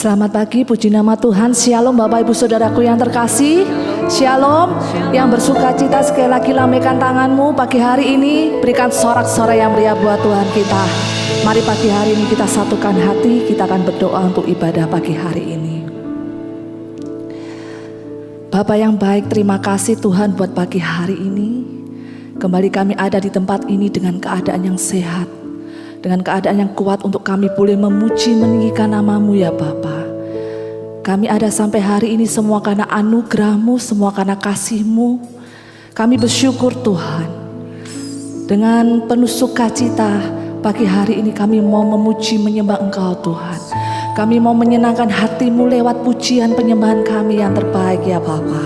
Selamat pagi, puji nama Tuhan. Shalom Bapak Ibu Saudaraku yang terkasih. Shalom. Yang bersuka cita sekali lagi lambaikan tanganmu pagi hari ini. Berikan sorak-sorai yang meriah buat Tuhan kita. Mari pagi hari ini kita satukan hati. Kita akan berdoa untuk ibadah pagi hari ini. Bapa yang baik, terima kasih Tuhan buat pagi hari ini. Kembali kami ada di tempat ini dengan keadaan yang sehat, dengan keadaan yang kuat untuk kami boleh memuji meninggikan nama-Mu ya Bapa. Kami ada sampai hari ini semua karena anugerah-Mu, semua karena kasih-Mu. Kami bersyukur Tuhan. Dengan penuh sukacita pagi hari ini kami mau memuji menyembah Engkau Tuhan. Kami mau menyenangkan hati-Mu lewat pujian penyembahan kami yang terbaik ya Bapa.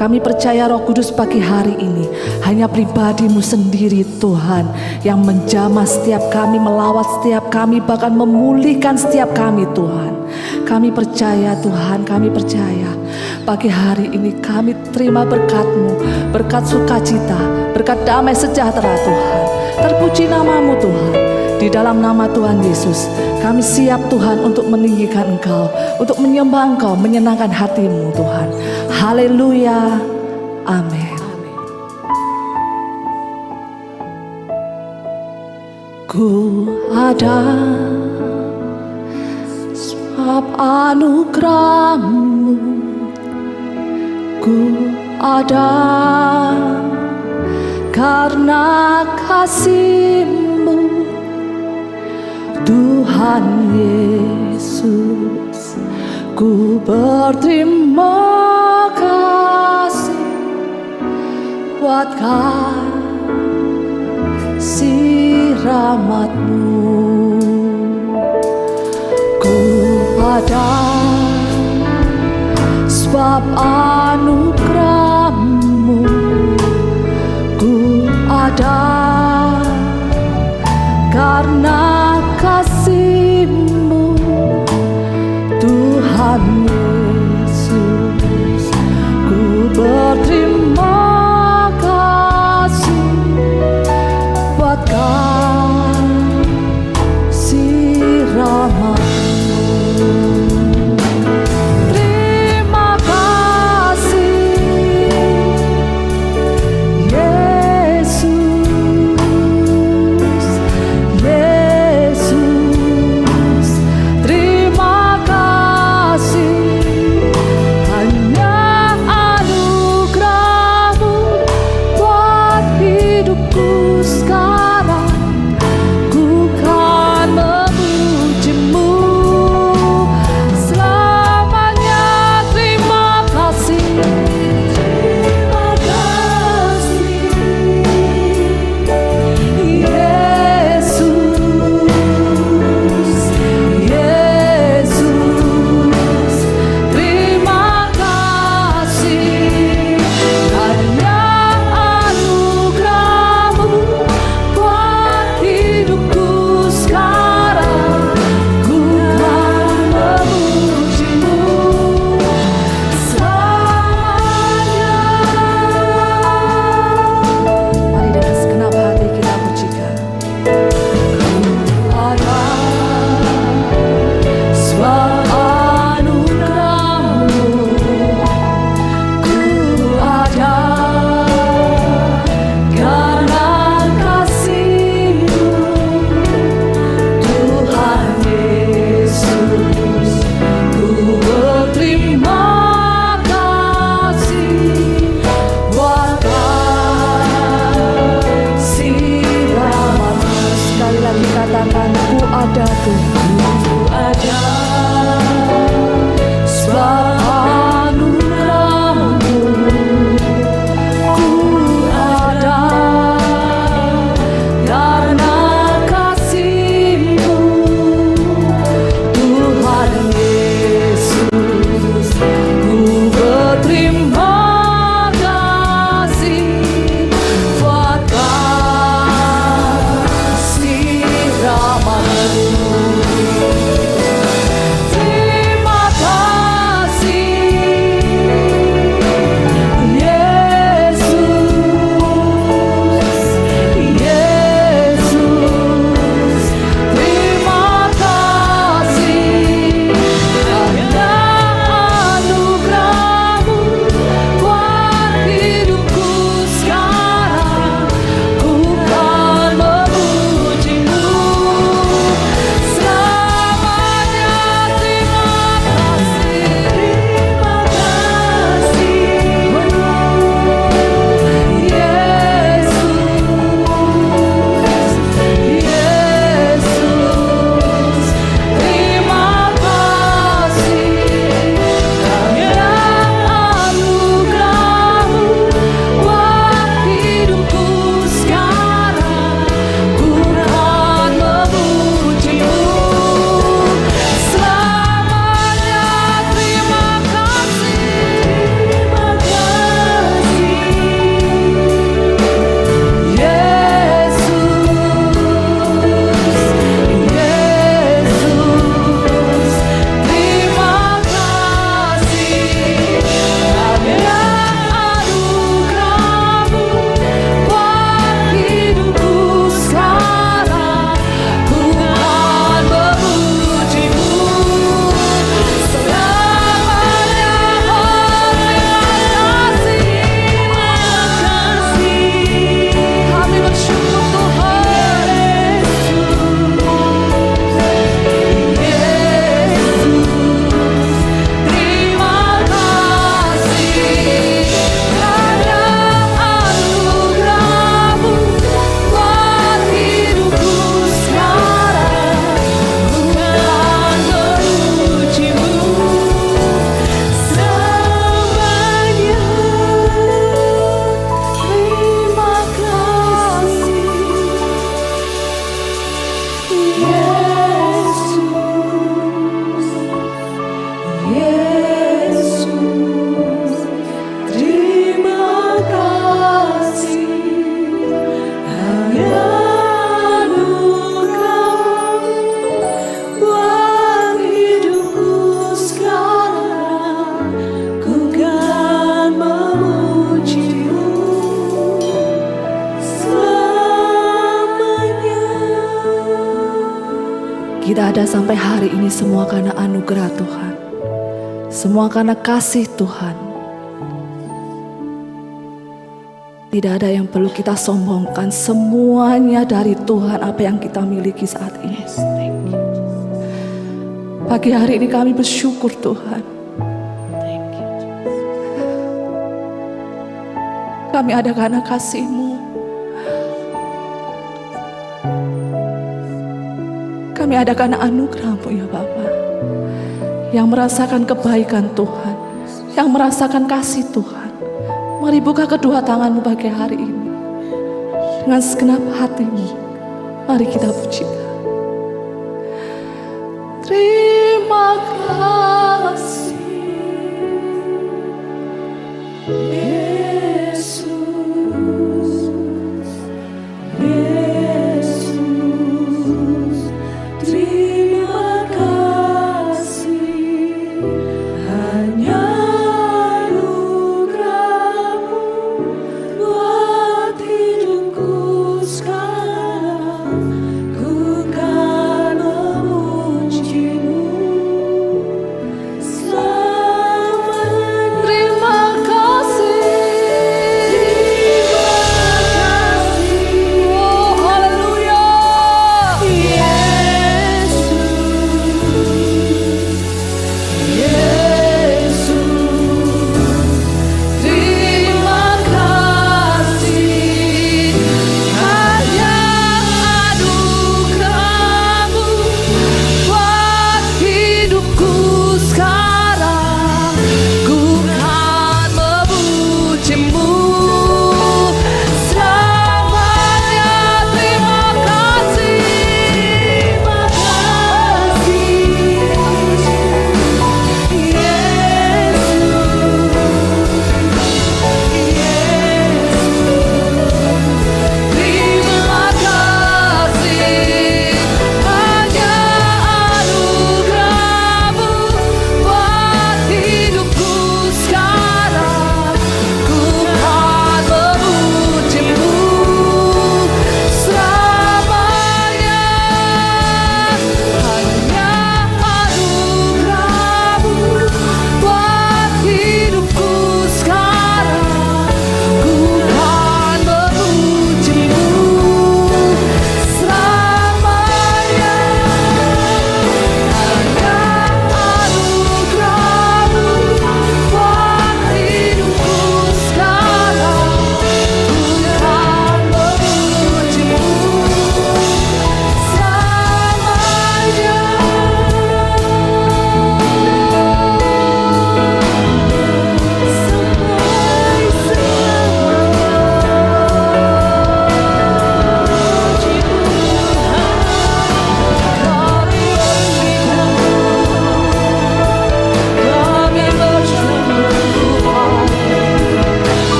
Kami percaya Roh Kudus pagi hari ini hanya pribadi-Mu sendiri Tuhan yang menjamah setiap kami, melawat setiap kami, bahkan memulihkan setiap kami Tuhan. Kami percaya Tuhan, kami percaya pagi hari ini kami terima berkat-Mu, berkat sukacita, berkat damai sejahtera Tuhan. Terpuji nama-Mu Tuhan. Di dalam nama Tuhan Yesus, kami siap Tuhan untuk meninggikan Engkau, untuk menyembah Engkau, menyenangkan hati-Mu Tuhan. Haleluya. Amin. Ku ada sebab anugerah-Mu, ku ada karena kasih-Mu. Tuhan Yesus, ku berterima kasih buat kasih rahmat-Mu. Ku ada sebab anugerah-Mu, ku ada karena kasih-Mu. Tuhan Yesus, ku berterima kasih buat kasih rahmat-Mu. Terima kasih kita ada sampai hari ini semua karena anugerah Tuhan. Semua karena kasih Tuhan. Tidak ada yang perlu kita sombongkan. Semuanya dari Tuhan apa yang kita miliki saat ini. Pagi hari ini kami bersyukur Tuhan. Kami ada karena kasih-Mu. Kami ada karena anugerah-Mu ya Bapa. Yang merasakan kebaikan Tuhan. Yang merasakan kasih Tuhan. Mari buka kedua tangan-Mu pagi hari ini. Dengan segenap hati-Mu. Mari kita pujikan. Terima kasih Yesus, Yesus. Terima kasih hanya anugerah-Mu buat hidupku sekarang. Ku kan memuji-Mu.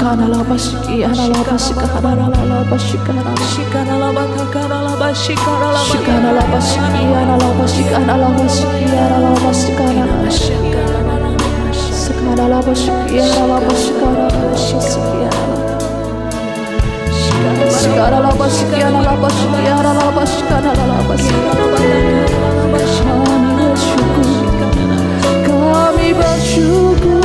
shikana laba shikiana laba shikana laba shikana Shikara laba takara laba shikara laba shikana laba shikiana laba shikana laba shikiana laba shikana shikana laba shikiana laba shikana laba shikana laba shikiana laba shikiana laba shikana laba kami bersyukur.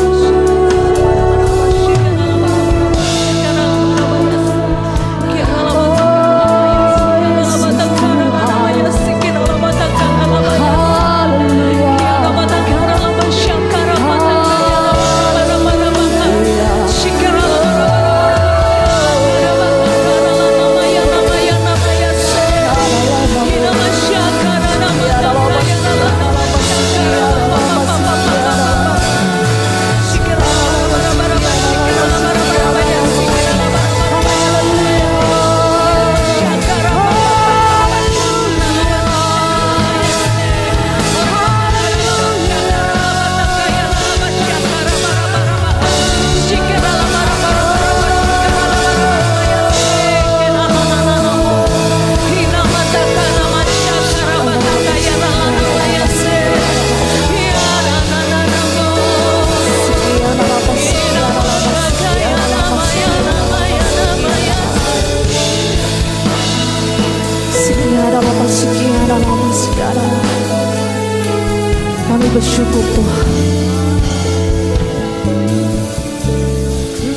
Kami bersyukur Tuhan,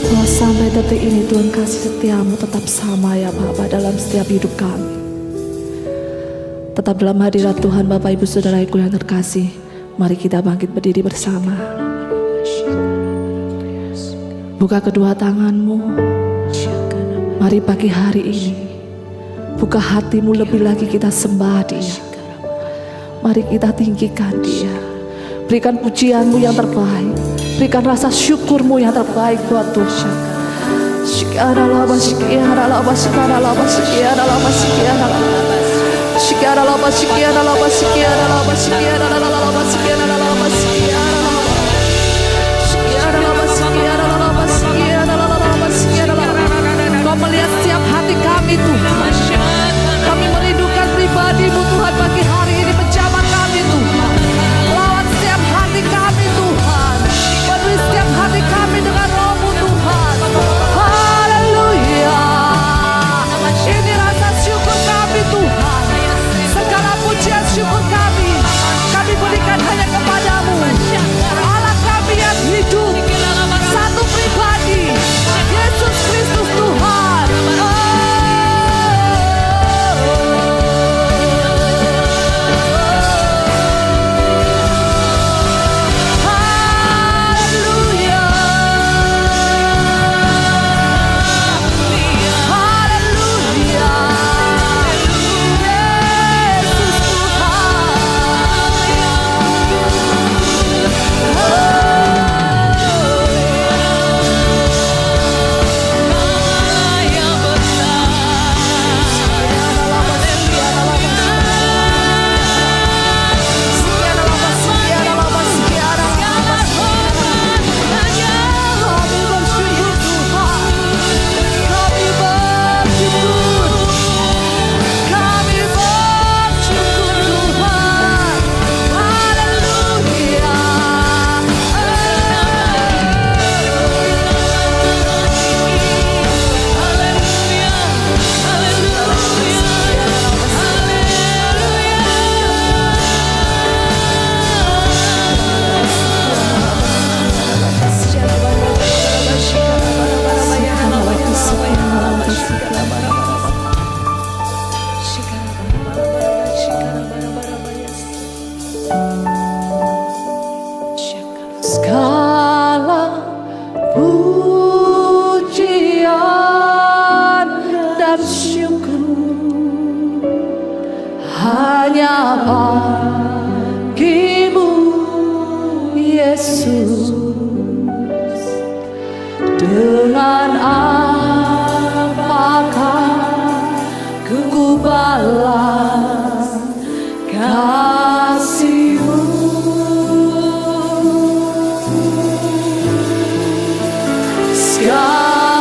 bahwa sampai detik ini Tuhan kasih setiamu tetap sama ya Bapa dalam setiap hidup kami. Tetap dalam hadirat Tuhan Bapak Ibu Saudaraku yang terkasih, mari kita bangkit berdiri bersama. Buka kedua tanganmu, mari pagi hari ini buka hatimu lebih lagi, kita sembah Dia. Mari kita tinggikan Dia. Berikan pujianmu yang terbaik, berikan rasa syukurmu yang terbaik buat Tuhan. Shikara laba shikara laba shikara laba shikara laba shikara laba shikara laba shikara laba shikara laba shikara laba shikara laba shikara. Kau melihat setiap hati kami Tuhan. Kami merindukan pribadi-Mu Tuhan pagi hari ini, menjamah kami Tuhan. Lawan setiap hati kami Tuhan, penuhi setiap hati kami dengan Roh-Mu Tuhan. Haleluya. Ini rasa syukur kami Tuhan. Segala pujian syukur kami berikan hanya kepada-Mu, Allah kami yang hidup, satu pribadi, Yesus Kristus Tuhan. Dengan apakah ku balas kasih-Mu? Sekarang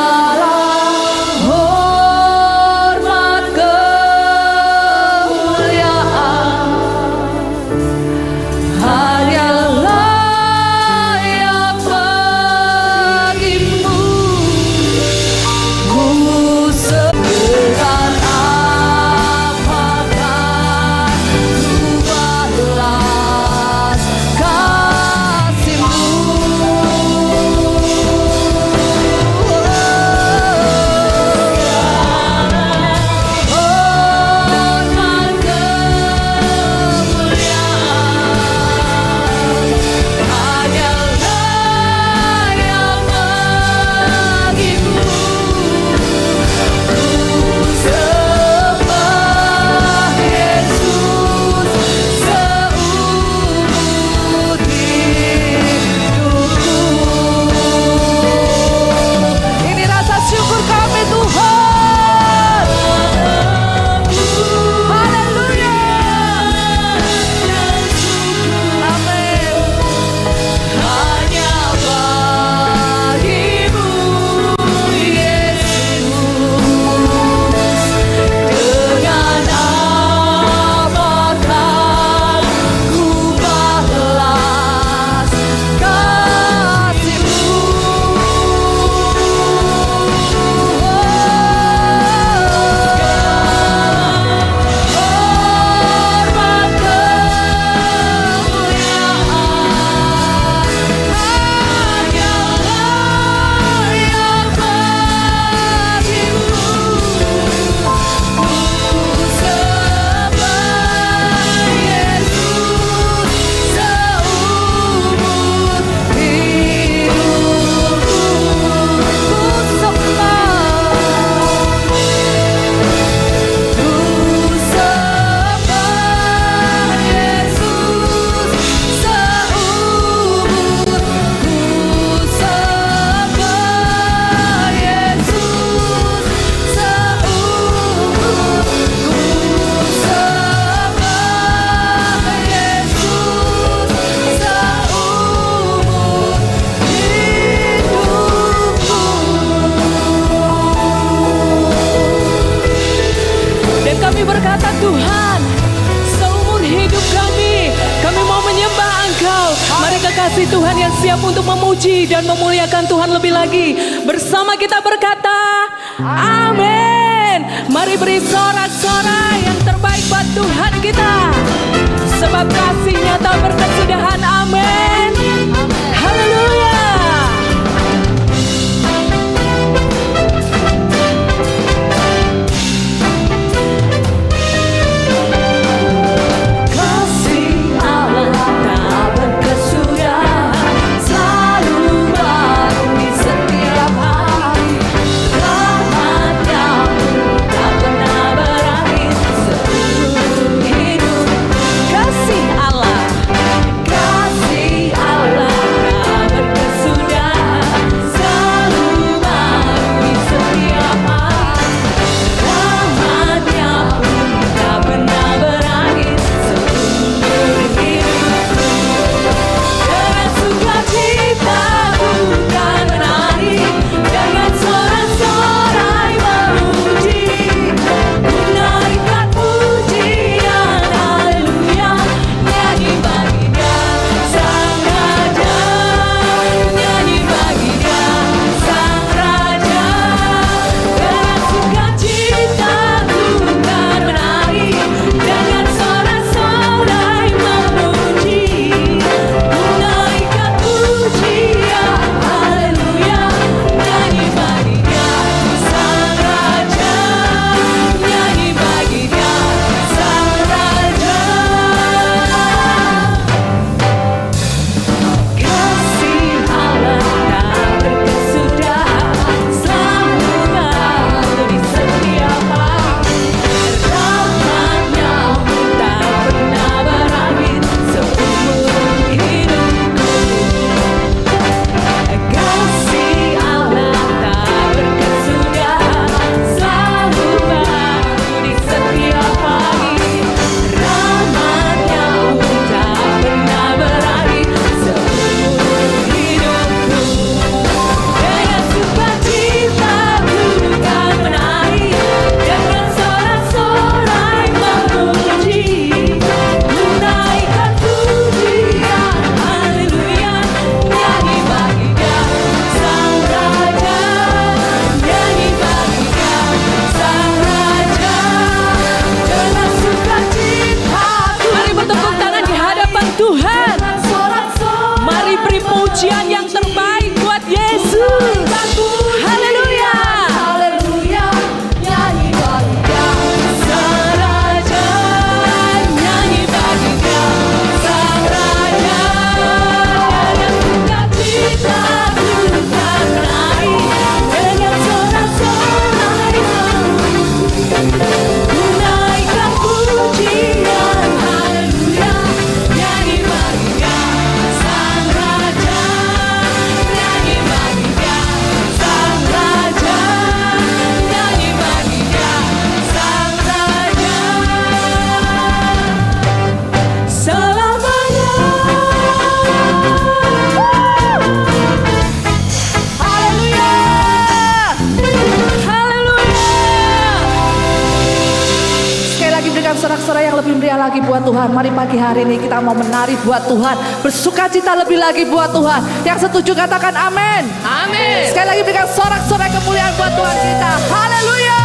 memuji dan memuliakan Tuhan lebih lagi. Bersama kita berkata, amin. Mari beri sorak-sorai yang terbaik buat Tuhan kita. Sebab kasih-Nya tak berkesudahan, amin. Haleluya. Pujian yang terbaik buat Yesus. Haleluya. Haleluya. Nyanyi bagi Dia Sang Raja, nyanyi bagi Dia Sang Raja. Dengan sukacita bukan raih, dengan sorak-sorai menaikkan pujian. Haleluya. Nyanyi bagi Dia Sang Raja. Sorak-sorai yang lebih meriah lagi buat Tuhan. Mari pagi hari ini kita mau menari buat Tuhan, bersukacita lebih lagi buat Tuhan. Yang setuju katakan amin. Amin. Sekali lagi berikan sorak-sorai kemuliaan buat Tuhan kita. Haleluya.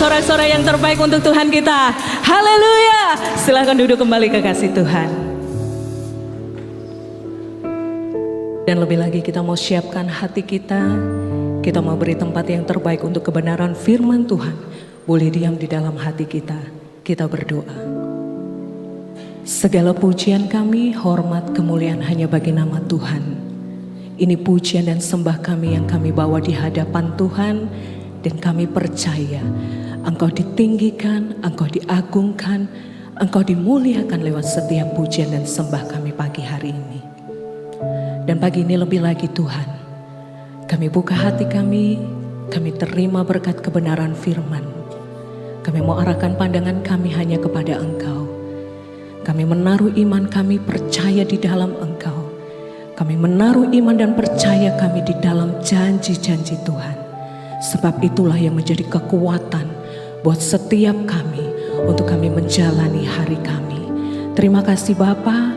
sorak-sorai yang terbaik untuk Tuhan kita. Haleluya. Silahkan duduk kembali kekasih Tuhan. Dan lebih lagi kita mau siapkan hati kita. Kita mau beri tempat yang terbaik untuk kebenaran firman Tuhan. Boleh diam di dalam hati kita. Kita berdoa. Segala pujian kami, hormat, kemuliaan hanya bagi nama Tuhan. Ini pujian dan sembah kami yang kami bawa di hadapan Tuhan. Dan kami percaya Engkau ditinggikan, Engkau diagungkan, Engkau dimuliakan lewat setiap pujian dan sembah kami pagi hari ini. Dan pagi ini lebih lagi Tuhan, kami buka hati kami terima berkat kebenaran firman. Kami mau arahkan pandangan kami hanya kepada Engkau. Kami menaruh iman kami percaya di dalam Engkau. Kami menaruh iman dan percaya kami di dalam janji-janji Tuhan. Sebab itulah yang menjadi kekuatan buat setiap kami untuk kami menjalani hari kami. Terima kasih Bapa,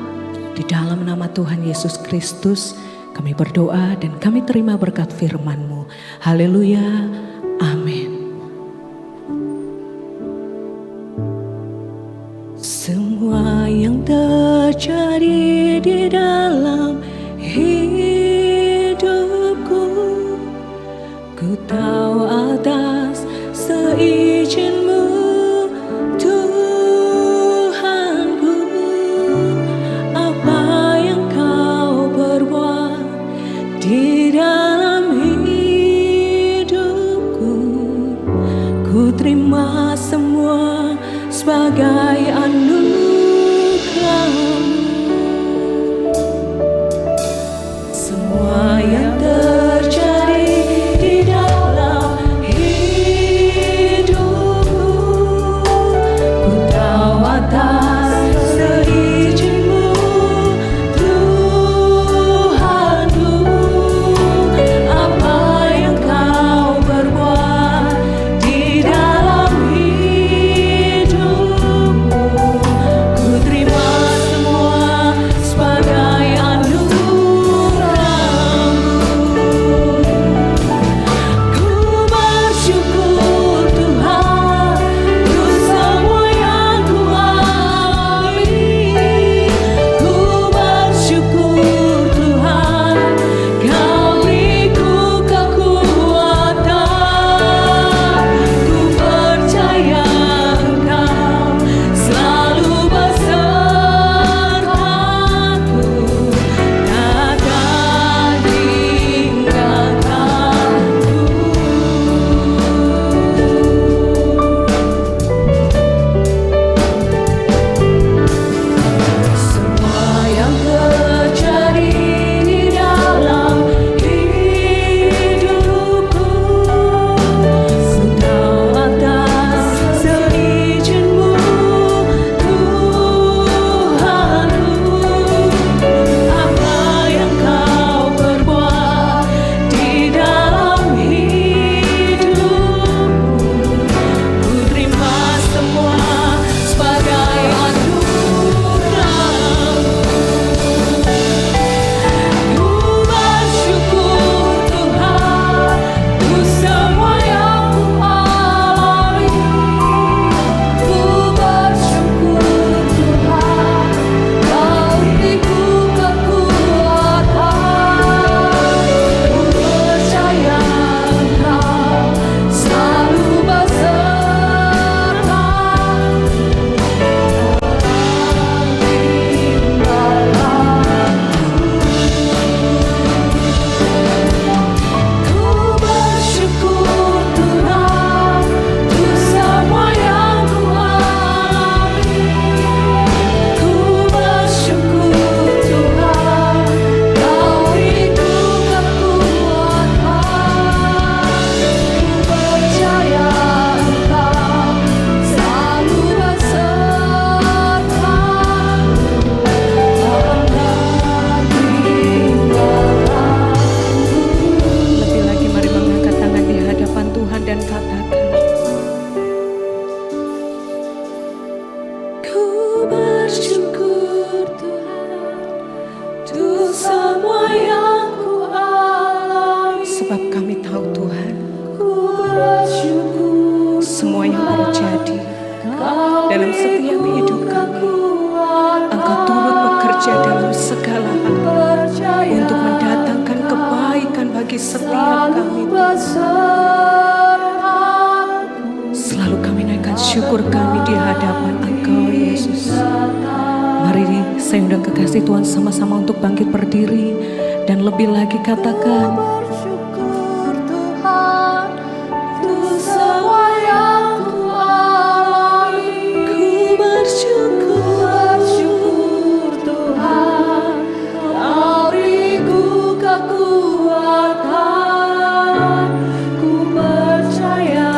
di dalam nama Tuhan Yesus Kristus kami berdoa dan kami terima berkat firman-Mu. Haleluya, amin. Semua yang terjadi di dalam hidupku, ku tahu atas seizin-Mu Tuhanku. Apa yang Kau perbuat di dalam hidupku, ku terima semua sebagai anugerah-Mu. Semua yang terjadi di dalam hidupku, ku tahu atas seizin-Mu Tuhanku. Apa yang Kau perbuat di dalam hidupku, ku terima semua sebagai semua yang terjadi dalam setiap hidup kami. Engkau turut bekerja dalam segala hal untuk mendatangkan kebaikan bagi setiap kami. Selalu kami naikkan syukur kami di hadapan Engkau, Yesus. Mari saya undang kekasih Tuhan sama-sama untuk bangkit berdiri dan lebih lagi katakan, Bersyukur Tuhan untuk semua yang Ku alami. ku bersyukur. Tuhan, Kau beriku kekuatan. Ku percaya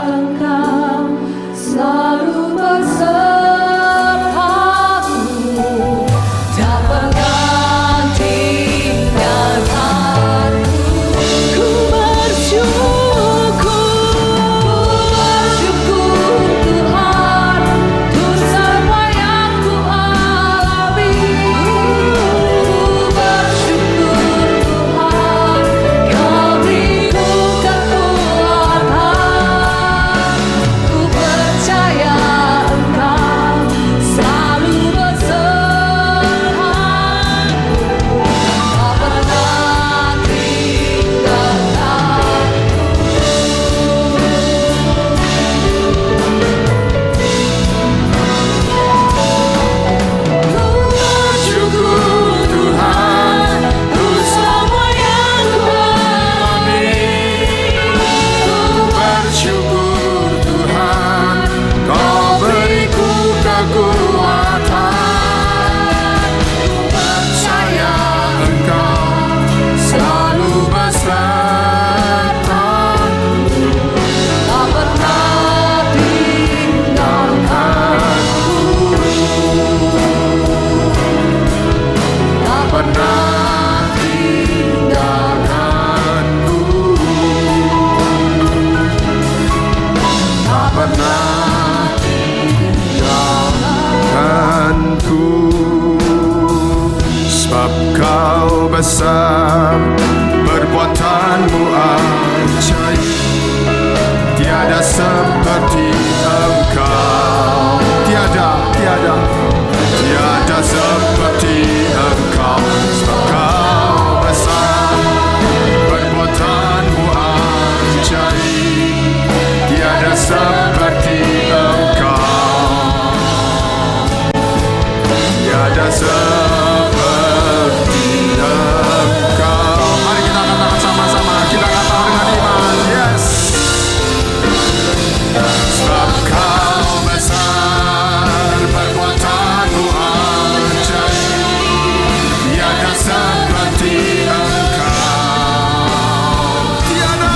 Engkau selalu besertaku. Tak pernah tinggalkanku. Ku bersyukur. Bersyukur Tuhan untuk semua yang Ku alami. Bersyukur Tuhan, Kau beriku kekuatan. Ku percaya Engkau selalu besertaku. Tak pernah Bersyukur Tuhan untuk semua yang Ku alami. Bersyukur Tuhan, Kau beriku kekuatan. Ku percaya Engkau selalu besertaku. Tak pernah tinggalkanku. Tak pernah tinggalkanku. Tak pernah tinggalkanku. Sebab Kau besar, perbuatanmu ajaib. Tiada seperti Engkau. Tiada seperti Engkau. Sebab Kau besar, perbuatanmu ajaib. Tiada seperti Engkau. Tiada seperti Engkau. Mari kita katakan sama-sama. Kita katakan dengan iman. Yes. Sebab Kau besar, perbuatanmu ajaib. Tiada seperti Engkau. Tiada.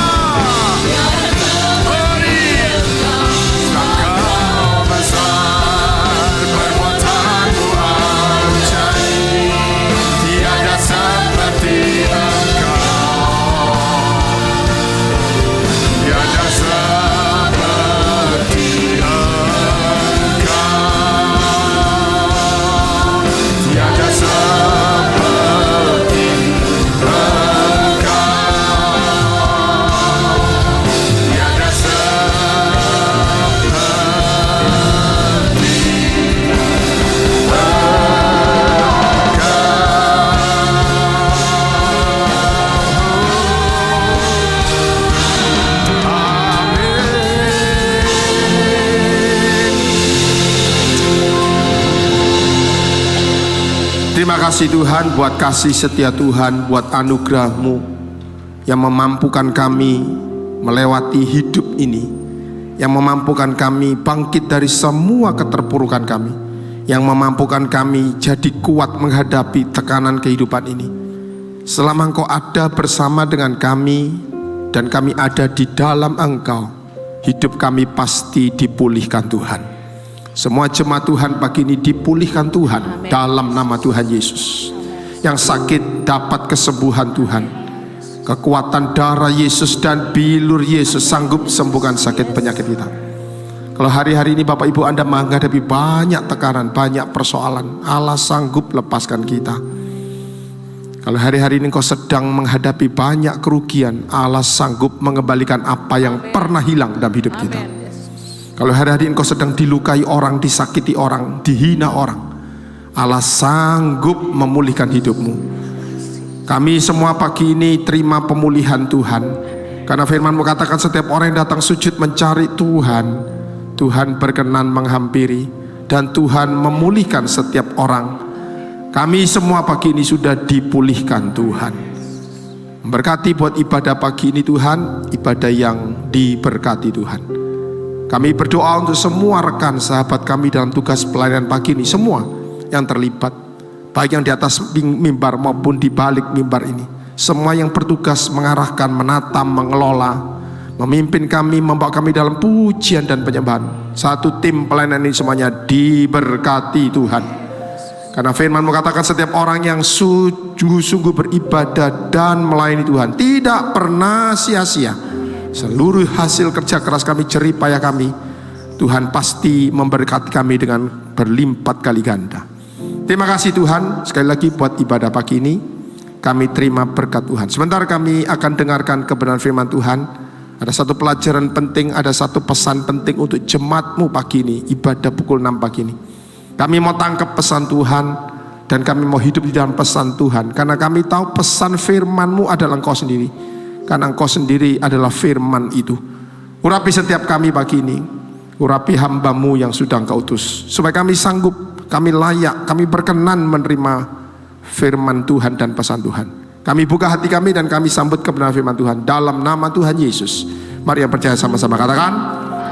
Sebab Kau besar, perbuatanmu ajaib. Tiada seperti Engkau. Tiada seperti Engkau. Tiada seperti Engkau. Tiada Terima kasih Tuhan buat kasih setia Tuhan, buat anugerah-Mu yang memampukan kami melewati hidup ini, yang memampukan kami bangkit dari semua keterpurukan kami, yang memampukan kami jadi kuat menghadapi tekanan kehidupan ini. Selama Engkau ada bersama dengan kami dan kami ada di dalam Engkau, hidup kami pasti dipulihkan Tuhan. Semua jemaat Tuhan pagi ini dipulihkan Tuhan. Amen. Dalam nama Tuhan Yesus. Yang sakit dapat kesembuhan Tuhan. Kekuatan darah Yesus dan bilur Yesus sanggup sembuhkan sakit penyakit kita. Kalau hari-hari ini Bapak Ibu Anda menghadapi banyak tekanan, banyak persoalan, Allah sanggup lepaskan kita. Kalau hari-hari ini kau sedang menghadapi banyak kerugian, Allah sanggup mengembalikan apa yang pernah hilang dalam hidup kita. Kalau hari-hari engkau sedang dilukai orang, disakiti orang, dihina orang, Allah sanggup memulihkan hidupmu. Kami semua pagi ini terima pemulihan Tuhan, karena firman-Mu katakan setiap orang yang datang sujud mencari Tuhan, Tuhan berkenan menghampiri dan Tuhan memulihkan setiap orang. Kami semua pagi ini sudah dipulihkan Tuhan. Berkati buat ibadah pagi ini Tuhan, ibadah yang diberkati Tuhan. Kami berdoa untuk semua rekan sahabat kami dalam tugas pelayanan pagi ini, semua yang terlibat, baik yang di atas mimbar maupun di balik mimbar ini, semua yang bertugas mengarahkan, menatam, mengelola, memimpin kami, membawa kami dalam pujian dan penyembahan. Satu tim pelayanan ini semuanya diberkati Tuhan. Karena firman-Mu katakan setiap orang yang sungguh-sungguh beribadah dan melayani Tuhan tidak pernah sia-sia. Seluruh hasil kerja keras kami, jerih payah kami, Tuhan pasti memberkati kami dengan berlipat kali ganda. Terima kasih Tuhan sekali lagi buat ibadah pagi ini. Kami terima berkat Tuhan. Sebentar kami akan dengarkan kebenaran firman Tuhan. Ada satu pelajaran penting, ada satu pesan penting untuk jemaat-Mu pagi ini, ibadah pukul 6 pagi ini. Kami mau tangkap pesan Tuhan dan kami mau hidup di dalam pesan Tuhan, karena kami tahu pesan firman-Mu adalah Engkau sendiri. Karena Engkau sendiri adalah firman itu. Urapi setiap kami pagi ini, urapi hamba-Mu yang sudah Engkau utus, supaya kami sanggup, kami layak, kami berkenan menerima firman Tuhan dan pesan Tuhan. Kami buka hati kami dan kami sambut kebenaran firman Tuhan dalam nama Tuhan Yesus. Mari yang percaya sama-sama katakan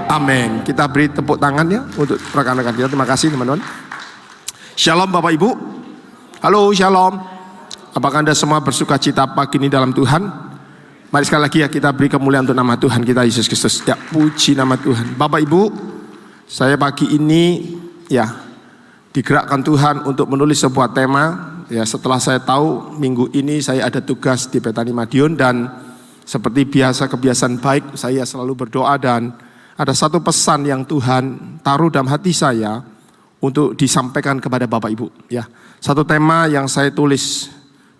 amin. Kita beri tepuk tangan ya untuk rekan-rekan kita. Terima kasih teman-teman. Shalom Bapak Ibu. Halo, shalom. Apakah Anda semua bersuka cita pagi ini dalam Tuhan? Mari sekali lagi ya kita beri kemuliaan untuk nama Tuhan kita Yesus Kristus. Ya, puji nama Tuhan. Bapak Ibu, saya pagi ini ya digerakkan Tuhan untuk menulis sebuah tema. Ya, setelah saya tahu minggu ini saya ada tugas di Betani Madiun, dan seperti biasa kebiasaan baik saya selalu berdoa, dan ada satu pesan yang Tuhan taruh dalam hati saya untuk disampaikan kepada Bapak Ibu. Ya, satu tema yang saya tulis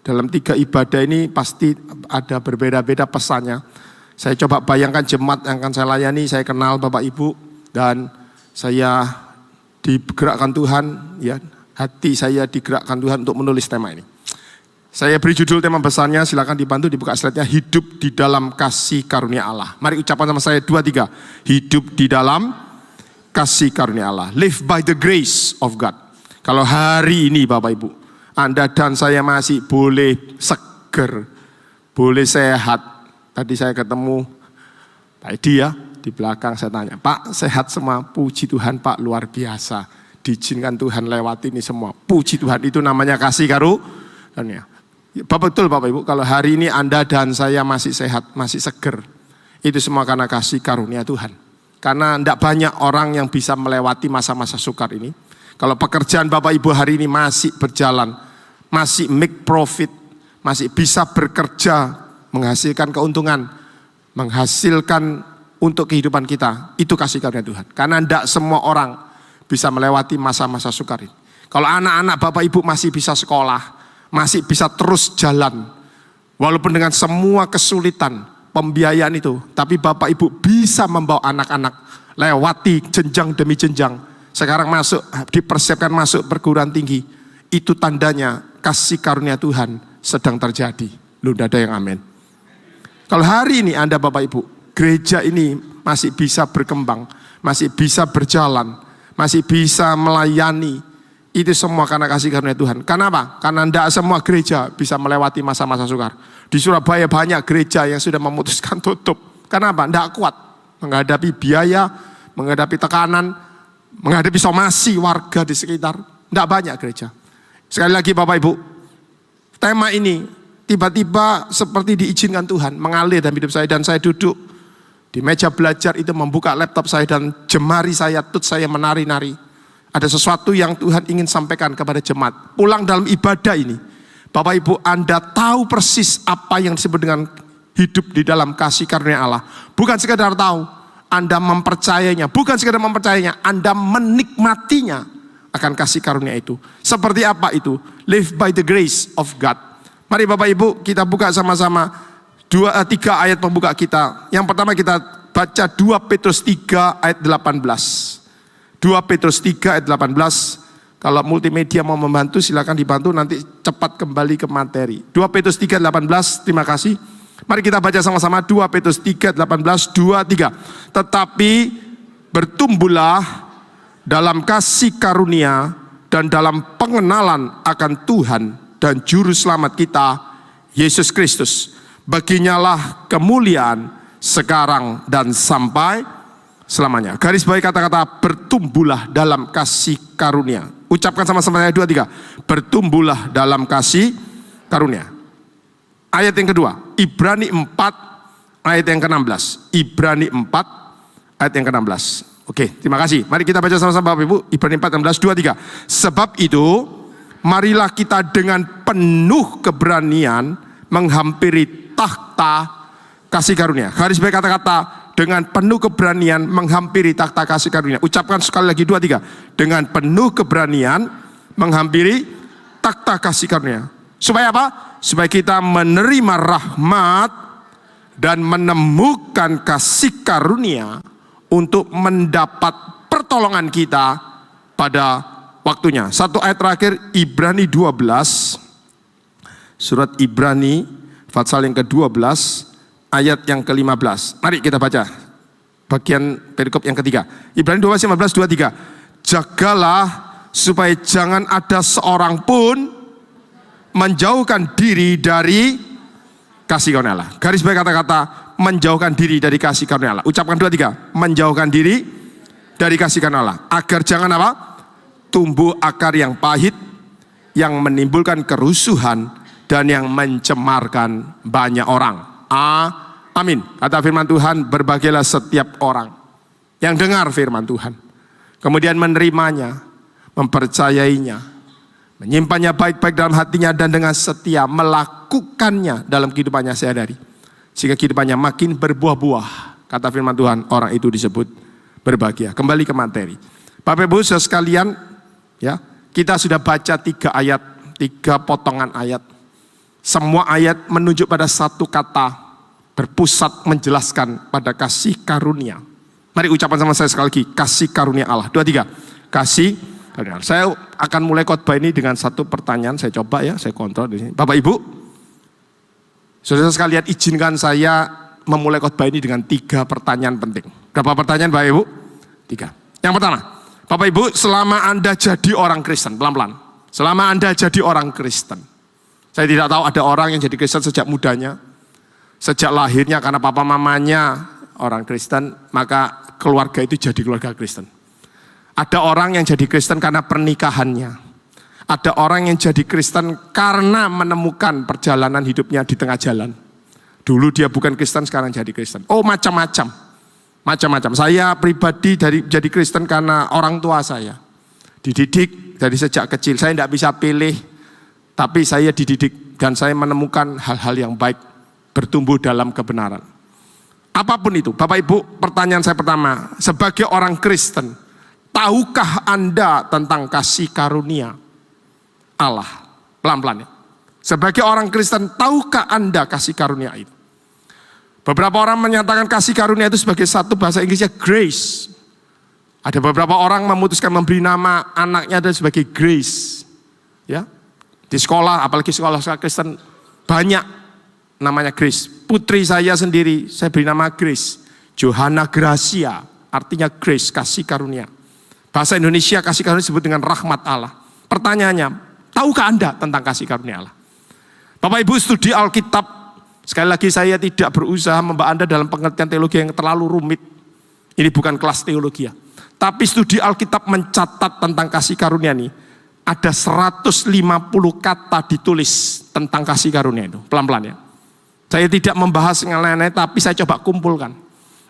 dalam 3 ibadah ini pasti ada berbeda-beda pesannya. Saya coba bayangkan jemaat yang akan saya layani, saya kenal Bapak Ibu dan saya digerakkan Tuhan, ya, hati saya digerakkan Tuhan untuk menulis tema ini. Saya beri judul tema besarnya, silakan dibantu dibuka slide-nya, hidup di dalam kasih karunia Allah. Mari ucapan sama saya 2, 3. Hidup di dalam kasih karunia Allah. Live by the grace of God. Kalau hari ini Bapak Ibu, Anda dan saya masih boleh seger, boleh sehat. Tadi saya ketemu Pak Edi ya, di belakang saya tanya, Pak sehat semua? Puji Tuhan Pak, luar biasa. Diizinkan Tuhan lewati ini semua. Puji Tuhan, itu namanya kasih karunia. Betul Bapak Ibu, kalau hari ini Anda dan saya masih sehat, masih seger, itu semua karena kasih karunia Tuhan. Karena tidak banyak orang yang bisa melewati masa-masa sukar ini. Kalau pekerjaan Bapak Ibu hari ini masih berjalan, masih make profit, masih bisa bekerja, menghasilkan keuntungan, menghasilkan untuk kehidupan kita, itu kasih karunia Tuhan. Karena tidak semua orang bisa melewati masa-masa sukar ini. Kalau anak-anak Bapak Ibu masih bisa sekolah, masih bisa terus jalan, walaupun dengan semua kesulitan pembiayaan itu, tapi Bapak Ibu bisa membawa anak-anak lewati jenjang demi jenjang. Sekarang masuk, dipersiapkan masuk perguruan tinggi, itu tandanya kasih karunia Tuhan sedang terjadi. Lu ada yang amin. Kalau hari ini Anda Bapak Ibu, gereja ini masih bisa berkembang, masih bisa berjalan, masih bisa melayani, itu semua karena kasih karunia Tuhan. Kenapa? Karena tidak semua gereja bisa melewati masa-masa sukar. Di Surabaya banyak gereja yang sudah memutuskan tutup. Kenapa? Tidak kuat menghadapi biaya, menghadapi tekanan, menghadapi somasi warga di sekitar. Tidak banyak gereja. Sekali lagi Bapak Ibu, tema ini tiba-tiba seperti diizinkan Tuhan mengalir dalam hidup saya, dan saya duduk di meja belajar itu membuka laptop saya dan jemari saya, tut saya menari-nari. Ada sesuatu yang Tuhan ingin sampaikan kepada jemaat. Pulang dalam ibadah ini, Bapak Ibu, Anda tahu persis apa yang disebut dengan hidup di dalam kasih karunia Allah. Bukan sekedar tahu, Anda mempercayainya. Bukan sekedar mempercayainya, Anda menikmatinya akan kasih karunia itu. Seperti apa itu? Live by the grace of God. Mari Bapak Ibu kita buka sama-sama 3 ayat pembuka kita. Yang pertama kita baca 2 Petrus 3 ayat 18. 2 Petrus 3 ayat 18. Kalau multimedia mau membantu silakan dibantu, nanti cepat kembali ke materi. 2 Petrus 3 ayat 18, terima kasih. Mari kita baca sama-sama 2 Petrus 3 ayat 18, 2, 3. Tetapi bertumbuhlah dalam kasih karunia dan dalam pengenalan akan Tuhan dan Juru Selamat kita, Yesus Kristus. Baginyalah kemuliaan sekarang dan sampai selamanya. Garis bawahi kata-kata bertumbuhlah dalam kasih karunia. Ucapkan sama-sama ayat 2, 3. Bertumbuhlah dalam kasih karunia. Ayat yang kedua, Ibrani 4 ayat yang ke-16. Ibrani 4 ayat yang ke-16. Oke, terima kasih. Mari kita baca sama-sama Bapak Ibu. Ibrani 4, 16, 2, 3. Sebab itu, marilah kita dengan penuh keberanian menghampiri takhta kasih karunia. Garis bawahi kata-kata dengan penuh keberanian menghampiri takhta kasih karunia. Ucapkan sekali lagi 2, 3. Dengan penuh keberanian menghampiri takhta kasih karunia. Supaya apa? Supaya kita menerima rahmat dan menemukan kasih karunia untuk mendapat pertolongan kita pada waktunya. Satu ayat terakhir, Ibrani 12. Surat Ibrani pasal yang ke-12 ayat yang ke-15. Mari kita baca bagian perikop yang ketiga. Ibrani 12, 15, 2, 3. Jagalah supaya jangan ada seorang pun menjauhkan diri dari kasih karunia Allah. Garis bawahi kata-kata menjauhkan diri dari kasih karunia Allah. Ucapkan 2, 3. Menjauhkan diri dari kasih karunia Allah. Agar jangan apa? Tumbuh akar yang pahit, yang menimbulkan kerusuhan, dan yang mencemarkan banyak orang. Amin. Kata firman Tuhan, berbahagialah setiap orang yang dengar firman Tuhan, kemudian menerimanya, mempercayainya, menyimpannya baik-baik dalam hatinya, dan dengan setia melakukannya dalam kehidupannya sehari-hari, sehingga kehidupannya makin berbuah-buah. Kata firman Tuhan, orang itu disebut berbahagia. Kembali ke materi. Bapak Ibu saudara sekalian, ya, kita sudah baca 3 ayat, 3 potongan ayat. Semua ayat menunjuk pada satu kata, berpusat menjelaskan pada kasih karunia. Mari ucapan sama saya sekali lagi, kasih karunia Allah. 2, 3. Kasih karunia Allah. Saya akan mulai khotbah ini dengan satu pertanyaan. Saya coba ya, saya kontrol di sini. Bapak Ibu, saudara sekalian, izinkan saya memulai khotbah ini dengan 3 pertanyaan penting. Berapa pertanyaan Bapak Ibu? 3. Yang pertama, Bapak Ibu, selama Anda jadi orang Kristen, pelan-pelan. Selama Anda jadi orang Kristen, saya tidak tahu ada orang yang jadi Kristen sejak mudanya, sejak lahirnya karena papa mamanya orang Kristen, maka keluarga itu jadi keluarga Kristen. Ada orang yang jadi Kristen karena pernikahannya. Ada orang yang jadi Kristen karena menemukan perjalanan hidupnya di tengah jalan. Dulu dia bukan Kristen, sekarang jadi Kristen. Oh, macam-macam. Macam-macam. Saya pribadi jadi Kristen karena orang tua saya. Dididik dari sejak kecil. Saya tidak bisa pilih, tapi saya dididik dan saya menemukan hal-hal yang baik, bertumbuh dalam kebenaran. Apapun itu, Bapak Ibu, pertanyaan saya pertama, sebagai orang Kristen, tahukah Anda tentang kasih karunia Allah? Pelan-pelan ya. Sebagai orang Kristen, tahukah Anda kasih karunia itu? Beberapa orang menyatakan kasih karunia itu sebagai satu bahasa Inggrisnya grace. Ada beberapa orang memutuskan memberi nama anaknya adalah sebagai Grace. Ya. Di sekolah, apalagi sekolah Kristen, banyak namanya Grace. Putri saya sendiri, saya beri nama Grace. Johanna Gracia, artinya Grace, kasih karunia. Bahasa Indonesia kasih karunia disebut dengan rahmat Allah. Pertanyaannya, tahukah Anda tentang kasih karunia Allah? Bapak Ibu studi Alkitab, sekali lagi saya tidak berusaha membawa Anda dalam pengertian teologi yang terlalu rumit. Ini bukan kelas teologi ya. Tapi studi Alkitab mencatat tentang kasih karunia ini. Ada 150 kata ditulis tentang kasih karunia itu. Pelan-pelan ya. Saya tidak membahas yang lain-lain, tapi saya coba kumpulkan.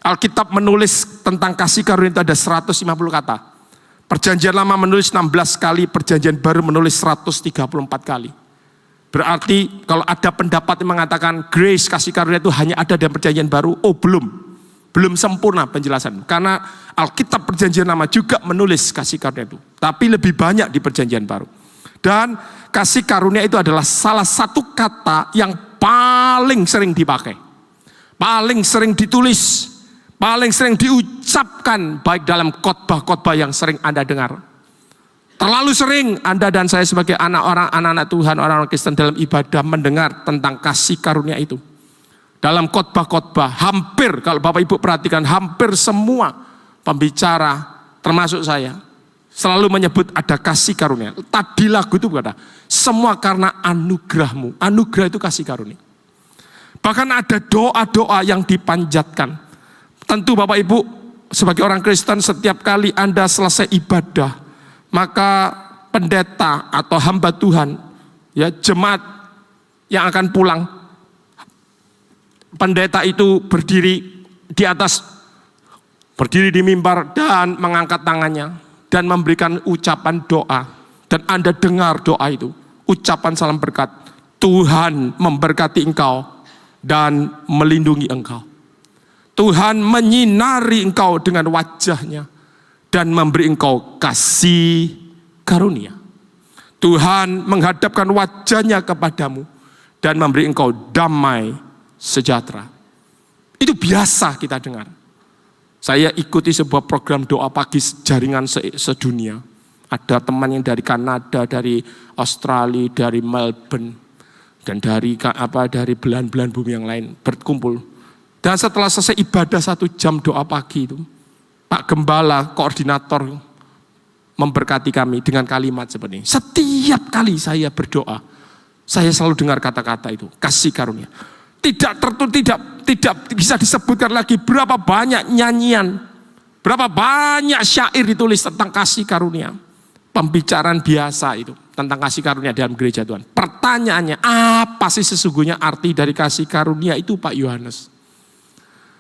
Alkitab menulis tentang kasih karunia itu ada 150 kata. Perjanjian Lama menulis 16 kali, Perjanjian Baru menulis 134 kali. Berarti kalau ada pendapat yang mengatakan grace, kasih karunia itu hanya ada dalam Perjanjian Baru, oh belum sempurna penjelasan. Karena Alkitab Perjanjian Lama juga menulis kasih karunia itu. Tapi lebih banyak di Perjanjian Baru. Dan kasih karunia itu adalah salah satu kata yang paling sering dipakai. Paling sering ditulis. paling sering diucapkan baik dalam khotbah-khotbah yang sering Anda dengar. Terlalu sering Anda dan saya sebagai anak-anak Tuhan, orang-orang Kristen dalam ibadah mendengar tentang kasih karunia itu. Dalam khotbah-khotbah hampir, kalau Bapak Ibu perhatikan, hampir semua pembicara termasuk saya selalu menyebut ada kasih karunia. Tadi lagu itu berkata, semua karena anugerahmu. Anugerah itu kasih karunia. Bahkan ada doa-doa yang dipanjatkan. Tentu Bapak Ibu sebagai orang Kristen setiap kali Anda selesai ibadah, maka pendeta atau hamba Tuhan, ya jemaat yang akan pulang, pendeta itu berdiri di atas, berdiri di mimbar dan mengangkat tangannya dan memberikan ucapan doa. Dan Anda dengar doa itu, ucapan salam berkat. Tuhan memberkati engkau dan melindungi engkau. Tuhan menyinari engkau dengan wajahnya dan memberi engkau kasih karunia. Tuhan menghadapkan wajahnya kepadamu dan memberi engkau damai sejahtera. Itu biasa kita dengar. Saya ikuti sebuah program doa pagi jaringan sedunia. Ada teman yang dari Kanada, dari Australia, dari Melbourne, dan dari belahan-belahan bumi yang lain berkumpul. Dan setelah selesai ibadah 1 jam doa pagi itu, Pak Gembala, koordinator, memberkati kami dengan kalimat seperti ini. Setiap kali saya berdoa, saya selalu dengar kata-kata itu, kasih karunia. Tidak bisa disebutkan lagi berapa banyak nyanyian, berapa banyak syair ditulis tentang kasih karunia. Pembicaraan biasa itu tentang kasih karunia dalam gereja Tuhan. Pertanyaannya, apa sih sesungguhnya arti dari kasih karunia itu, Pak Yohanes?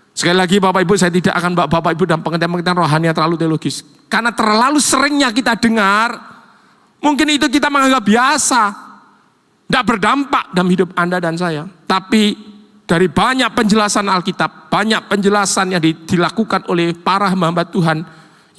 Sekali lagi Bapak Ibu, saya tidak akan Bapak Ibu dan pengertian-pengertian rohani yang terlalu teologis. Karena terlalu seringnya kita dengar, mungkin itu kita menganggap biasa, tidak berdampak dalam hidup Anda dan saya. Tapi dari banyak penjelasan Alkitab, banyak penjelasan yang dilakukan oleh para hamba Tuhan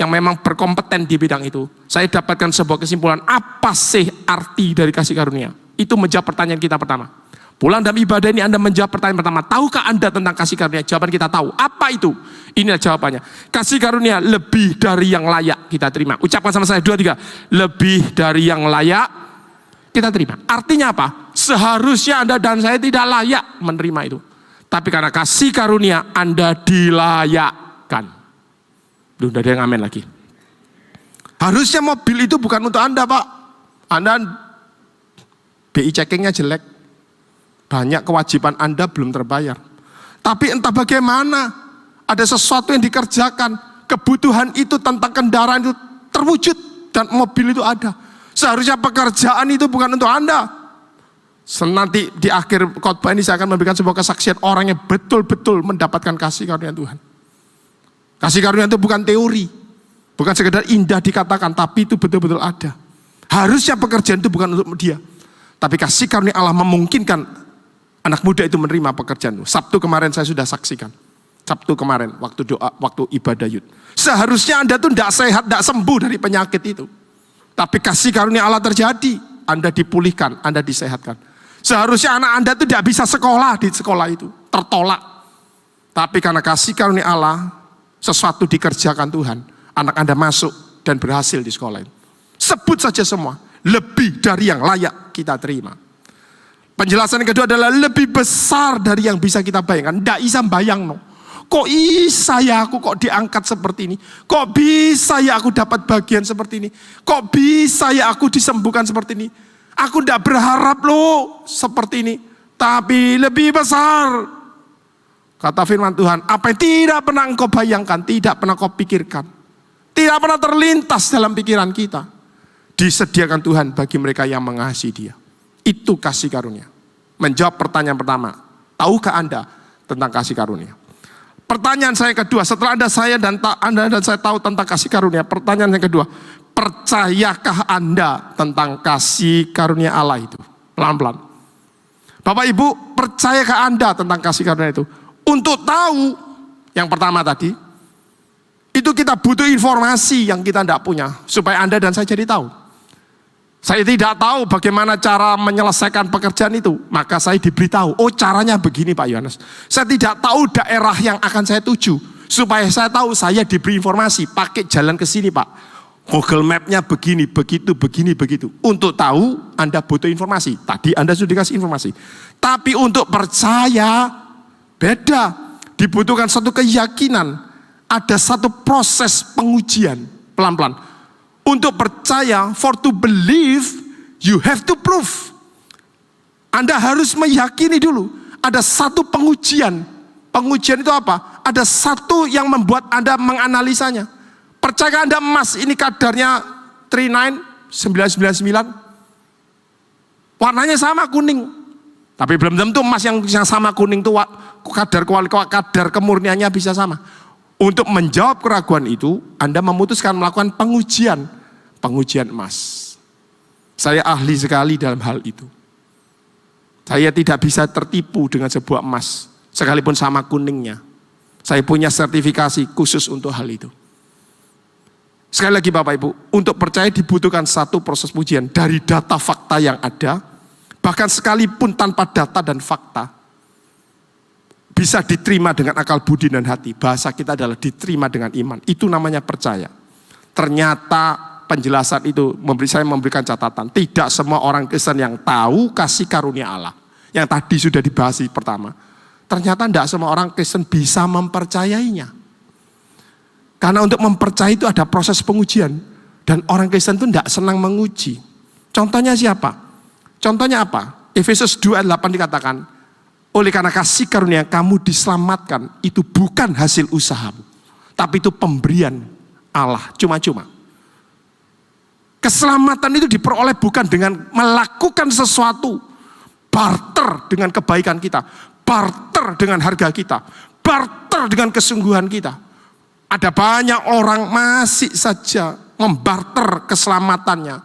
yang memang berkompeten di bidang itu, saya dapatkan sebuah kesimpulan, apa sih arti dari kasih karunia? Itu menjawab pertanyaan kita pertama. Pulang dalam ibadah ini Anda menjawab pertanyaan pertama, tahukah Anda tentang kasih karunia? Jawaban kita tahu. Apa itu? Inilah jawabannya. Kasih karunia lebih dari yang layak kita terima. Ucapkan sama saya 2, 3. Lebih dari yang layak kita terima. Artinya apa? Seharusnya Anda dan saya tidak layak menerima itu. Tapi karena kasih karunia Anda dilayakkan. Belum ada yang amin lagi. Harusnya mobil itu bukan untuk Anda, Pak. Anda BI checkingnya jelek. Banyak kewajiban Anda belum terbayar. Tapi entah bagaimana, ada sesuatu yang dikerjakan. Kebutuhan itu tentang kendaraan itu terwujud. Dan mobil itu ada. Seharusnya pekerjaan itu bukan untuk Anda. Nanti di akhir khotbah ini saya akan memberikan sebuah kesaksian orang yang betul-betul mendapatkan kasih karunia Tuhan. Kasih karunia itu bukan teori. Bukan sekedar indah dikatakan, tapi itu betul-betul ada. Harusnya pekerjaan itu bukan untuk dia. Tapi kasih karunia Allah memungkinkan anak muda itu menerima pekerjaan itu. Sabtu kemarin saya sudah saksikan. Sabtu kemarin waktu doa, waktu ibadah yud. Seharusnya Anda tuh tidak sehat, tidak sembuh dari penyakit itu. Tapi kasih karunia Allah terjadi. Anda dipulihkan, Anda disehatkan. Seharusnya anak Anda tuh tidak bisa sekolah di sekolah itu. Tertolak. Tapi karena kasih karunia Allah, sesuatu dikerjakan Tuhan. Anak Anda masuk dan berhasil di sekolah itu. Sebut saja semua. Lebih dari yang layak kita terima. Penjelasan yang kedua adalah lebih besar dari yang bisa kita bayangkan. Tidak bisa bayang, no. Kok bisa ya aku kok diangkat seperti ini? Kok bisa ya aku dapat bagian seperti ini? Kok bisa ya aku disembuhkan seperti ini? Aku tidak berharap loh seperti ini. Tapi lebih besar. Kata firman Tuhan, apa yang tidak pernah engkau bayangkan, tidak pernah kau pikirkan. Tidak pernah terlintas dalam pikiran kita. Disediakan Tuhan bagi mereka yang mengasihi Dia. Itu kasih karunia. Menjawab pertanyaan pertama, tahukah Anda tentang kasih karunia? Pertanyaan saya kedua, setelah Anda dan saya tahu tentang kasih karunia, pertanyaan yang kedua, percayakah Anda tentang kasih karunia Allah itu? Pelan-pelan. Bapak Ibu, percayakah Anda tentang kasih karunia itu? Untuk tahu, yang pertama tadi, itu kita butuh informasi yang kita tidak punya, supaya Anda dan saya jadi tahu. Saya tidak tahu bagaimana cara menyelesaikan pekerjaan itu. Maka saya diberitahu, oh caranya begini Pak Yohanes. Saya tidak tahu daerah yang akan saya tuju. supaya saya tahu saya diberi informasi, pakai jalan ke sini Pak. Google Map-nya begini, begitu, begini, begitu. Untuk tahu Anda butuh informasi. Tadi Anda sudah dikasih informasi. Tapi untuk percaya beda. Dibutuhkan satu keyakinan. Ada satu proses pengujian pelan-pelan. Untuk percaya, for to believe, you have to prove. Anda harus meyakini dulu. Ada satu pengujian. Pengujian itu apa? Ada satu yang membuat Anda menganalisanya. Percaya Anda emas ini kadarnya 39999? Warnanya sama kuning. Tapi belum tentu emas yang sama kuning itu kadar kemurniannya bisa sama. Untuk menjawab keraguan itu, Anda memutuskan melakukan pengujian. Pengujian emas. Saya ahli sekali dalam hal itu. Saya tidak bisa tertipu dengan sebuah emas, sekalipun sama kuningnya. Saya punya sertifikasi khusus untuk hal itu. Sekali lagi Bapak Ibu, untuk percaya dibutuhkan satu proses pujian dari data fakta yang ada, bahkan sekalipun tanpa data dan fakta, bisa diterima dengan akal budi dan hati. Bahasa kita adalah diterima dengan iman. Itu namanya percaya. Ternyata penjelasan itu saya memberikan catatan. Tidak semua orang Kristen yang tahu kasih karunia Allah. Yang tadi sudah dibahas pertama. Ternyata tidak semua orang Kristen bisa mempercayainya. Karena untuk mempercayai itu ada proses pengujian. Dan orang Kristen itu tidak senang menguji. Contohnya siapa? Contohnya apa? Efesus 2 ayat 8 dikatakan, oleh karena kasih karunia kamu diselamatkan, itu bukan hasil usahamu. Tapi itu pemberian Allah, cuma-cuma. Keselamatan itu diperoleh bukan dengan melakukan sesuatu, barter dengan kebaikan kita, barter dengan harga kita, barter dengan kesungguhan kita. Ada banyak orang masih saja membarter keselamatannya.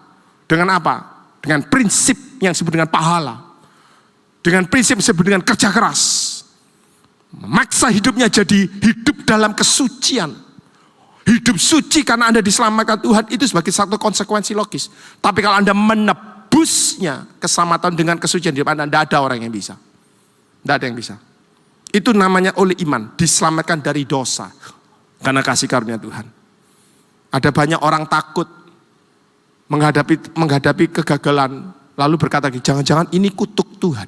Dengan apa? Dengan prinsip yang disebut dengan pahala. Dengan prinsip yang disebut dengan kerja keras. Memaksa hidupnya jadi hidup dalam kesucian. Hidup suci karena Anda diselamatkan Tuhan itu sebagai satu konsekuensi logis. Tapi kalau Anda menebusnya keselamatan dengan kesucian di depan Anda, tidak ada orang yang bisa. Tidak ada yang bisa. Itu namanya oleh iman, diselamatkan dari dosa. Karena kasih karunia Tuhan. Ada banyak orang takut menghadapi kegagalan. Lalu berkata, jangan-jangan ini kutuk Tuhan.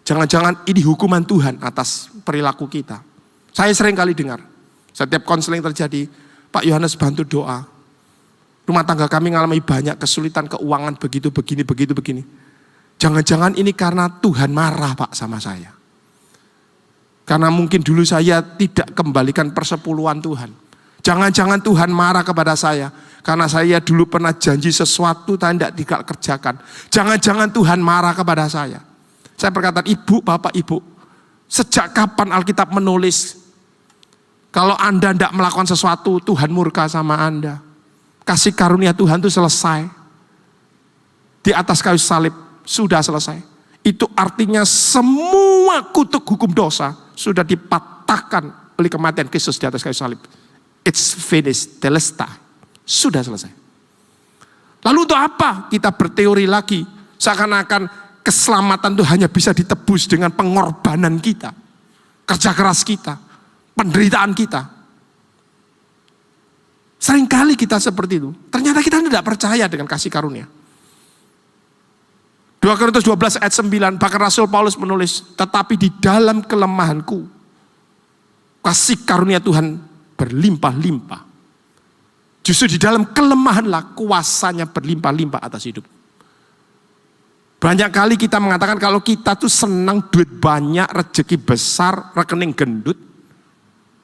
Jangan-jangan ini hukuman Tuhan atas perilaku kita. Saya sering kali dengar. Setiap konseling terjadi, Pak Yohanes bantu doa. Rumah tangga kami mengalami banyak kesulitan keuangan begini. Jangan-jangan ini karena Tuhan marah Pak sama saya. Karena mungkin dulu saya tidak kembalikan persepuluhan Tuhan. Jangan-jangan Tuhan marah kepada saya. Karena saya dulu pernah janji sesuatu tapi tidak kerjakan. Jangan-jangan Tuhan marah kepada saya. Saya berkata, Ibu, Bapak, Ibu, sejak kapan Alkitab menulis kalau Anda tidak melakukan sesuatu, Tuhan murka sama Anda. Kasih karunia Tuhan itu selesai. Di atas kayu salib, sudah selesai. Itu artinya semua kutuk hukum dosa sudah dipatahkan oleh kematian Kristus di atas kayu salib. It's finished, telestai. Sudah selesai. Lalu untuk apa kita berteori lagi? Seakan-akan keselamatan itu hanya bisa ditebus dengan pengorbanan kita. Kerja keras kita. Penderitaan kita. Seringkali kita seperti itu. Ternyata kita tidak percaya dengan kasih karunia. 2 Korintus 12 ayat 9, bahkan Rasul Paulus menulis, tetapi di dalam kelemahanku, kasih karunia Tuhan berlimpah-limpah. Justru di dalam kelemahanlah kuasanya berlimpah-limpah atas hidup. Banyak kali kita mengatakan kalau kita tuh senang duit banyak, rezeki besar, rekening gendut,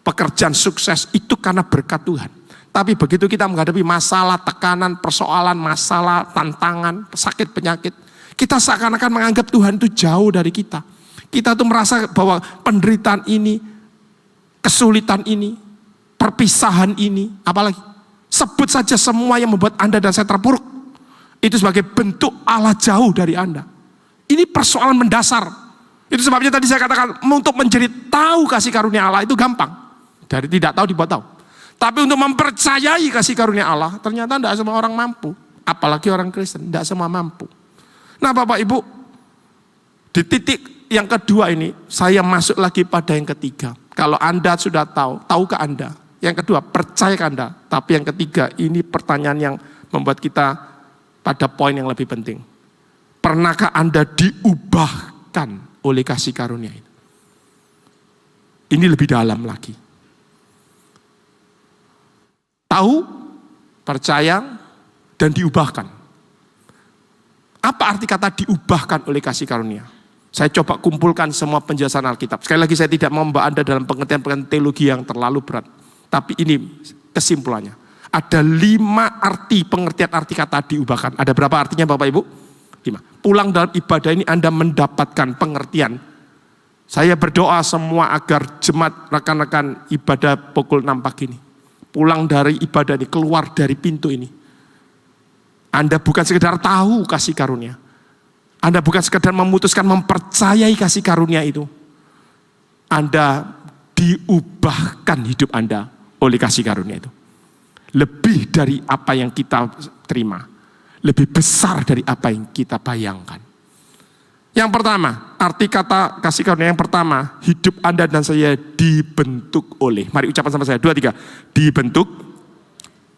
pekerjaan sukses itu karena berkat Tuhan. Tapi begitu kita menghadapi masalah, tekanan, persoalan, masalah, tantangan, sakit, penyakit, kita seakan-akan menganggap Tuhan itu jauh dari kita. Kita tuh merasa bahwa penderitaan ini, kesulitan ini, perpisahan ini, apalagi sebut saja semua yang membuat Anda dan saya terpuruk, itu sebagai bentuk Allah jauh dari Anda. Ini persoalan mendasar. Itu sebabnya tadi saya katakan untuk menjadi tahu kasih karunia Allah itu gampang. Dari tidak tahu dibuat tahu. Tapi untuk mempercayai kasih karunia Allah, ternyata tidak semua orang mampu. Apalagi orang Kristen, tidak semua mampu. Nah Bapak Ibu, di titik yang kedua ini, saya masuk lagi pada yang ketiga. Kalau Anda sudah tahu, tahukah Anda? Yang kedua, percayakah Anda? Tapi yang ketiga, ini pertanyaan yang membuat kita pada poin yang lebih penting. Pernahkah Anda diubahkan oleh kasih karunia itu? Ini lebih dalam lagi. Tahu, percaya, dan diubahkan. Apa arti kata diubahkan oleh kasih karunia? Saya coba kumpulkan semua penjelasan Alkitab. Sekali lagi saya tidak mau membawa Anda dalam pengertian teologi yang terlalu berat. Tapi ini kesimpulannya. Ada 5 arti pengertian arti kata diubahkan. Ada berapa artinya Bapak Ibu? 5. Pulang dalam ibadah ini Anda mendapatkan pengertian. Saya berdoa semua agar jemaat rekan-rekan ibadah pukul 6 pagi ini. Pulang dari ibadah ini, keluar dari pintu ini. Anda bukan sekedar tahu kasih karunia. Anda bukan sekedar memutuskan mempercayai kasih karunia itu. Anda diubahkan hidup Anda oleh kasih karunia itu. Lebih dari apa yang kita terima. Lebih besar dari apa yang kita bayangkan. Yang pertama, arti kata kasih karunia yang pertama, hidup Anda dan saya dibentuk oleh. Mari ucapan sama saya, 2, 3. Dibentuk,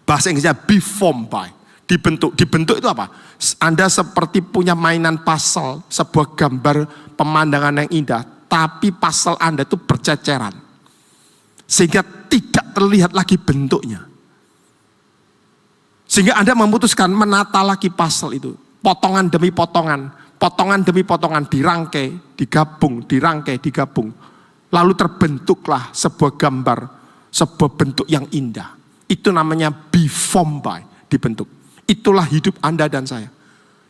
bahasa Inggrisnya be formed by. Dibentuk itu apa? Anda seperti punya mainan puzzle, sebuah gambar pemandangan yang indah, tapi puzzle Anda itu berceceran. Sehingga tidak terlihat lagi bentuknya. Sehingga Anda memutuskan menata lagi puzzle itu. Potongan demi potongan dirangkai, digabung, digabung. Lalu terbentuklah sebuah gambar, sebuah bentuk yang indah. Itu namanya be formed by, dibentuk. Itulah hidup Anda dan saya.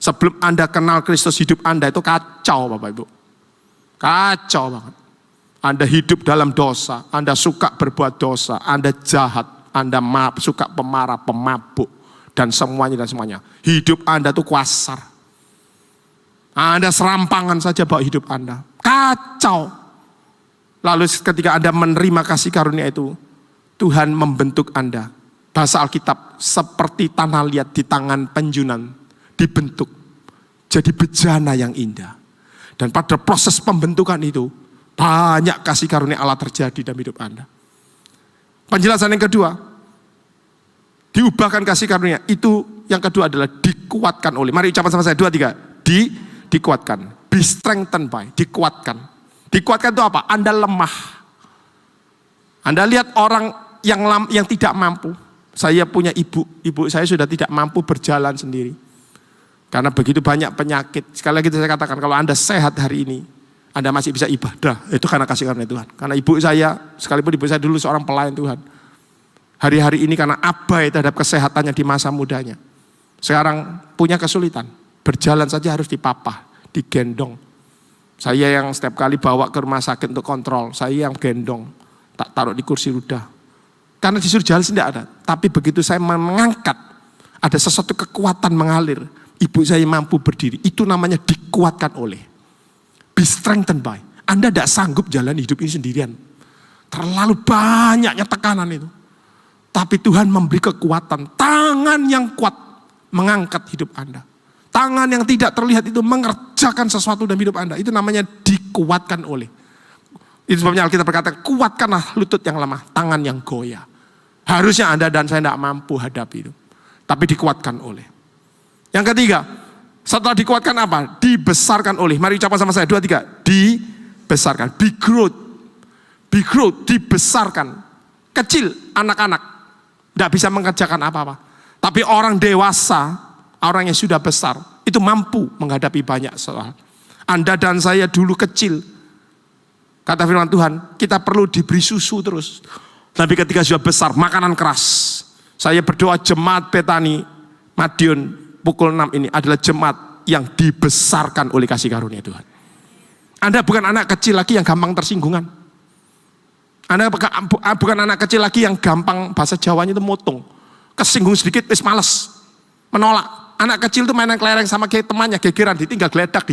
Sebelum Anda kenal Kristus, hidup Anda itu kacau Bapak Ibu. Kacau banget. Anda hidup dalam dosa, Anda suka berbuat dosa, Anda jahat, Anda suka pemarah, pemabuk, dan semuanya. Hidup Anda itu kuasar. Anda serampangan saja bawa hidup Anda. Kacau. Lalu ketika Anda menerima kasih karunia itu, Tuhan membentuk Anda. Bahasa Alkitab seperti tanah liat di tangan penjunan, dibentuk jadi bejana yang indah. Dan pada proses pembentukan itu, banyak kasih karunia Allah terjadi dalam hidup Anda. Penjelasan yang kedua, diubahkan kasih karunia, itu yang kedua adalah dikuatkan oleh. Mari ucapan sama saya, 2, 3. Dikuatkan, be strengthened by, dikuatkan. Dikuatkan itu apa? Anda lemah. Anda lihat orang yang tidak mampu. Saya punya ibu saya sudah tidak mampu berjalan sendiri. Karena begitu banyak penyakit. Sekali lagi saya katakan, kalau Anda sehat hari ini, Anda masih bisa ibadah. Itu karena kasih karunia Tuhan. Karena ibu saya, sekalipun ibu saya dulu seorang pelayan Tuhan. Hari-hari ini karena abai terhadap kesehatannya di masa mudanya. Sekarang punya kesulitan. Berjalan saja harus dipapah, digendong. Saya yang setiap kali bawa ke rumah sakit untuk kontrol, saya yang gendong. Tak taruh di kursi roda. Karena disuruh jalan tidak ada. Tapi begitu saya mengangkat, ada sesuatu kekuatan mengalir. Ibu saya mampu berdiri. Itu namanya dikuatkan oleh. Be strengthened by. Anda tidak sanggup jalan hidup ini sendirian. Terlalu banyaknya tekanan itu. Tapi Tuhan memberi kekuatan. Tangan yang kuat mengangkat hidup Anda. Tangan yang tidak terlihat itu mengerjakan sesuatu dalam hidup Anda. Itu namanya dikuatkan oleh. Itu sebabnya Alkitab berkata, kuatkanlah lutut yang lemah, tangan yang goyah. Harusnya Anda dan saya tidak mampu hadapi itu. Tapi dikuatkan oleh. Yang ketiga, setelah dikuatkan apa? Dibesarkan oleh. Mari ucapan sama saya, 2, 3. Dibesarkan. Be growth. Be growth, dibesarkan. Kecil, anak-anak. Tidak bisa mengerjakan apa-apa. Tapi orang dewasa, orang yang sudah besar, itu mampu menghadapi banyak soal. Anda dan saya dulu kecil. Kata firman Tuhan, kita perlu diberi susu terus. Tapi ketika sudah besar, makanan keras. Saya berdoa jemaat Betani Madiun pukul 6 ini adalah jemaat yang dibesarkan oleh kasih karunia Tuhan. Anda bukan anak kecil lagi yang gampang tersinggungan. Anda bukan anak kecil lagi yang gampang, bahasa Jawanya itu motong. Kesinggung sedikit, wis males. Menolak. Anak kecil itu mainan kelereng sama kayak temannya, gegeran, ditinggal geledak,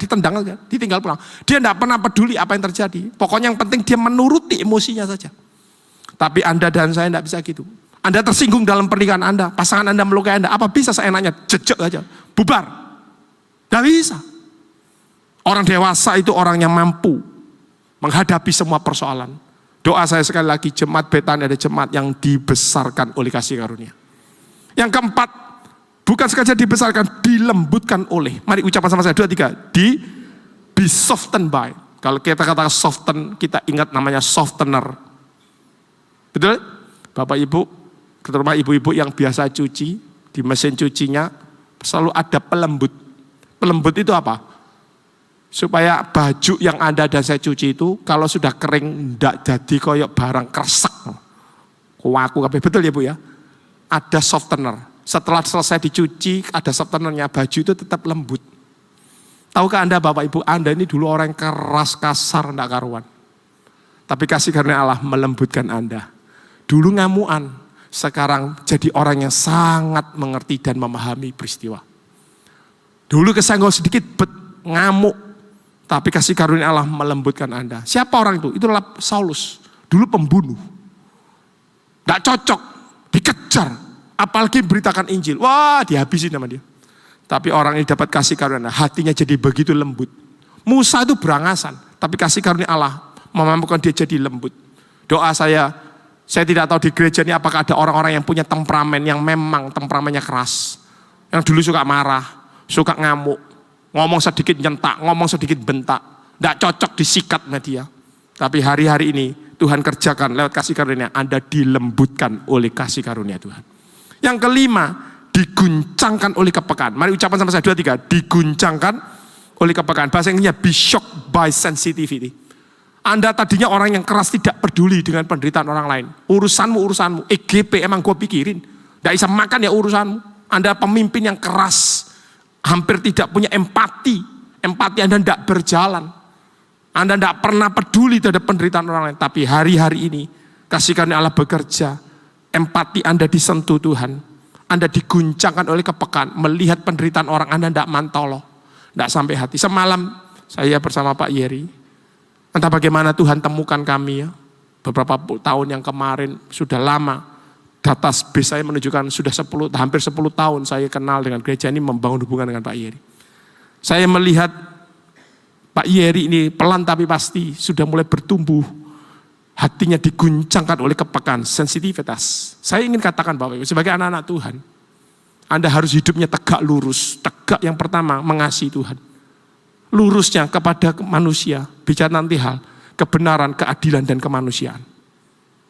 ditendang aja, ditinggal pulang. Dia tidak pernah peduli apa yang terjadi. Pokoknya yang penting dia menuruti emosinya saja. Tapi Anda dan saya tidak bisa gitu. Anda tersinggung dalam pernikahan Anda, pasangan Anda melukai Anda, apa bisa seenaknya jejak aja, bubar. Tidak bisa. Orang dewasa itu orang yang mampu menghadapi semua persoalan. Doa saya sekali lagi, jemaat Betani ada jemaat yang dibesarkan oleh kasih karunia. Yang keempat, bukan sengaja dibesarkan, dilembutkan oleh. Mari ucapan sama saya, 2, 3. Be softened by. Kalau kita katakan soften, kita ingat namanya softener. Betul? Bapak Ibu, terutama ibu-ibu yang biasa cuci, di mesin cucinya selalu ada pelembut. Pelembut itu apa? Supaya baju yang Anda dan saya cuci itu kalau sudah kering tidak jadi koyok barang kresek. Kuaku kabeh, betul ya Bu ya? Ada softener. Setelah selesai dicuci ada softenernya, baju itu tetap lembut. Tahukah Anda Bapak Ibu, Anda ini dulu orang yang keras, kasar, tidak karuan. Tapi kasih karunia Allah melembutkan Anda. Dulu ngamuan, sekarang jadi orang yang sangat mengerti dan memahami peristiwa. Dulu kesenggol sedikit, ngamuk. Tapi kasih karunia Allah melembutkan Anda. Siapa orang itu? Itulah Saulus. Dulu pembunuh. Tidak cocok, dikejar. Apalagi beritakan Injil. Wah, dihabisin sama dia. Tapi orang ini dapat kasih karunia, hatinya jadi begitu lembut. Musa itu berangasan, tapi kasih karunia Allah memampukan dia jadi lembut. Doa saya tidak tahu di gereja ini apakah ada orang-orang yang punya temperamen yang memang temperamennya keras. Yang dulu suka marah, suka ngamuk. Ngomong sedikit nyentak, ngomong sedikit bentak. Tidak cocok disikat sama dia. Tapi hari-hari ini Tuhan kerjakan lewat kasih karunia. Anda dilembutkan oleh kasih karunia Tuhan. Yang kelima, diguncangkan oleh kepekaan. Mari ucapan sama saya, 2, 3. Diguncangkan oleh kepekaan. Bahasa Inggrisnya be shocked by sensitivity. Anda tadinya orang yang keras, tidak peduli dengan penderitaan orang lain. Urusanmu. EGP emang gue pikirin. Tidak bisa makan ya urusanmu. Anda pemimpin yang keras. Hampir tidak punya empati. Empati Anda tidak berjalan. Anda tidak pernah peduli terhadap penderitaan orang lain. Tapi hari-hari ini, kasih karunia Allah bekerja. Empati Anda disentuh Tuhan. Anda diguncangkan oleh kepekaan. Melihat penderitaan orang, Anda tidak mantolo. Tidak sampai hati. Semalam saya bersama Pak Yeri. Entah bagaimana Tuhan temukan kami ya. Beberapa tahun yang kemarin, sudah lama. Data base saya menunjukkan sudah hampir 10 tahun saya kenal dengan gereja ini, membangun hubungan dengan Pak Yeri. Saya melihat Pak Yeri ini pelan tapi pasti sudah mulai bertumbuh. Hatinya diguncangkan oleh kepekaan, sensitivitas. Saya ingin katakan Bapak Ibu, sebagai anak-anak Tuhan, Anda harus hidupnya tegak lurus. Tegak yang pertama, mengasihi Tuhan. Lurusnya kepada manusia, bicara nanti hal, kebenaran, keadilan, dan kemanusiaan.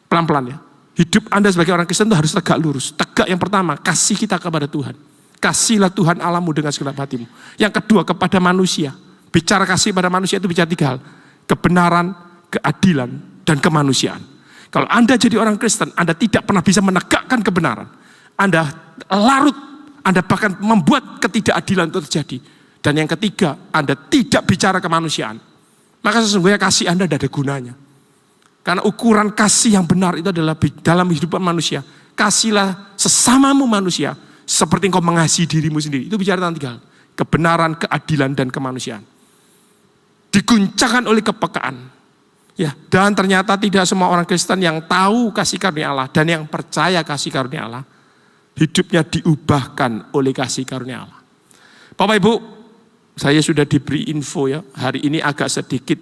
Pelan-pelan ya. Hidup Anda sebagai orang Kristen itu harus tegak lurus. Tegak yang pertama, kasih kita kepada Tuhan. Kasihlah Tuhan Allahmu dengan segenap hatimu. Yang kedua, kepada manusia. Bicara kasih pada manusia itu bicara 3 hal. Kebenaran, keadilan, dan kemanusiaan. Kalau Anda jadi orang Kristen, Anda tidak pernah bisa menegakkan kebenaran. Anda larut, Anda bahkan membuat ketidakadilan itu terjadi. Dan yang ketiga, Anda tidak bicara kemanusiaan. Maka sesungguhnya kasih Anda tidak ada gunanya. Karena ukuran kasih yang benar itu adalah dalam kehidupan manusia. Kasihlah sesamamu manusia seperti engkau mengasihi dirimu sendiri. Itu bicara tentang 3 hal. Kebenaran, keadilan, dan kemanusiaan. Diguncangkan oleh kepekaan. Ya, dan ternyata tidak semua orang Kristen yang tahu kasih karunia Allah dan yang percaya kasih karunia Allah, hidupnya diubahkan oleh kasih karunia Allah. Bapak Ibu, saya sudah diberi info ya, hari ini agak sedikit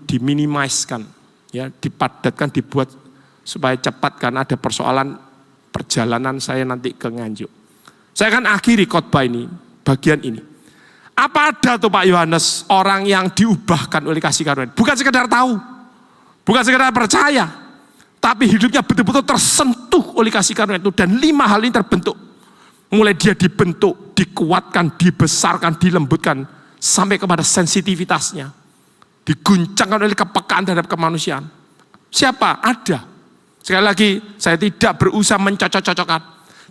diminimaliskan, ya, dipadatkan, dibuat supaya cepat karena ada persoalan perjalanan saya nanti ke Nganjuk. Saya akan akhiri khotbah ini, bagian ini. Apa ada tuh Pak Yohanes orang yang diubahkan oleh kasih karunia? Bukan sekedar tahu, bukan sekedar percaya, tapi hidupnya betul-betul tersentuh oleh kasih karunia itu. Dan 5 hal ini terbentuk. Mulai dia dibentuk, dikuatkan, dibesarkan, dilembutkan, sampai kepada sensitivitasnya. Diguncangkan oleh kepekaan terhadap kemanusiaan. Siapa? Ada. Sekali lagi, saya tidak berusaha mencocok-cocokkan.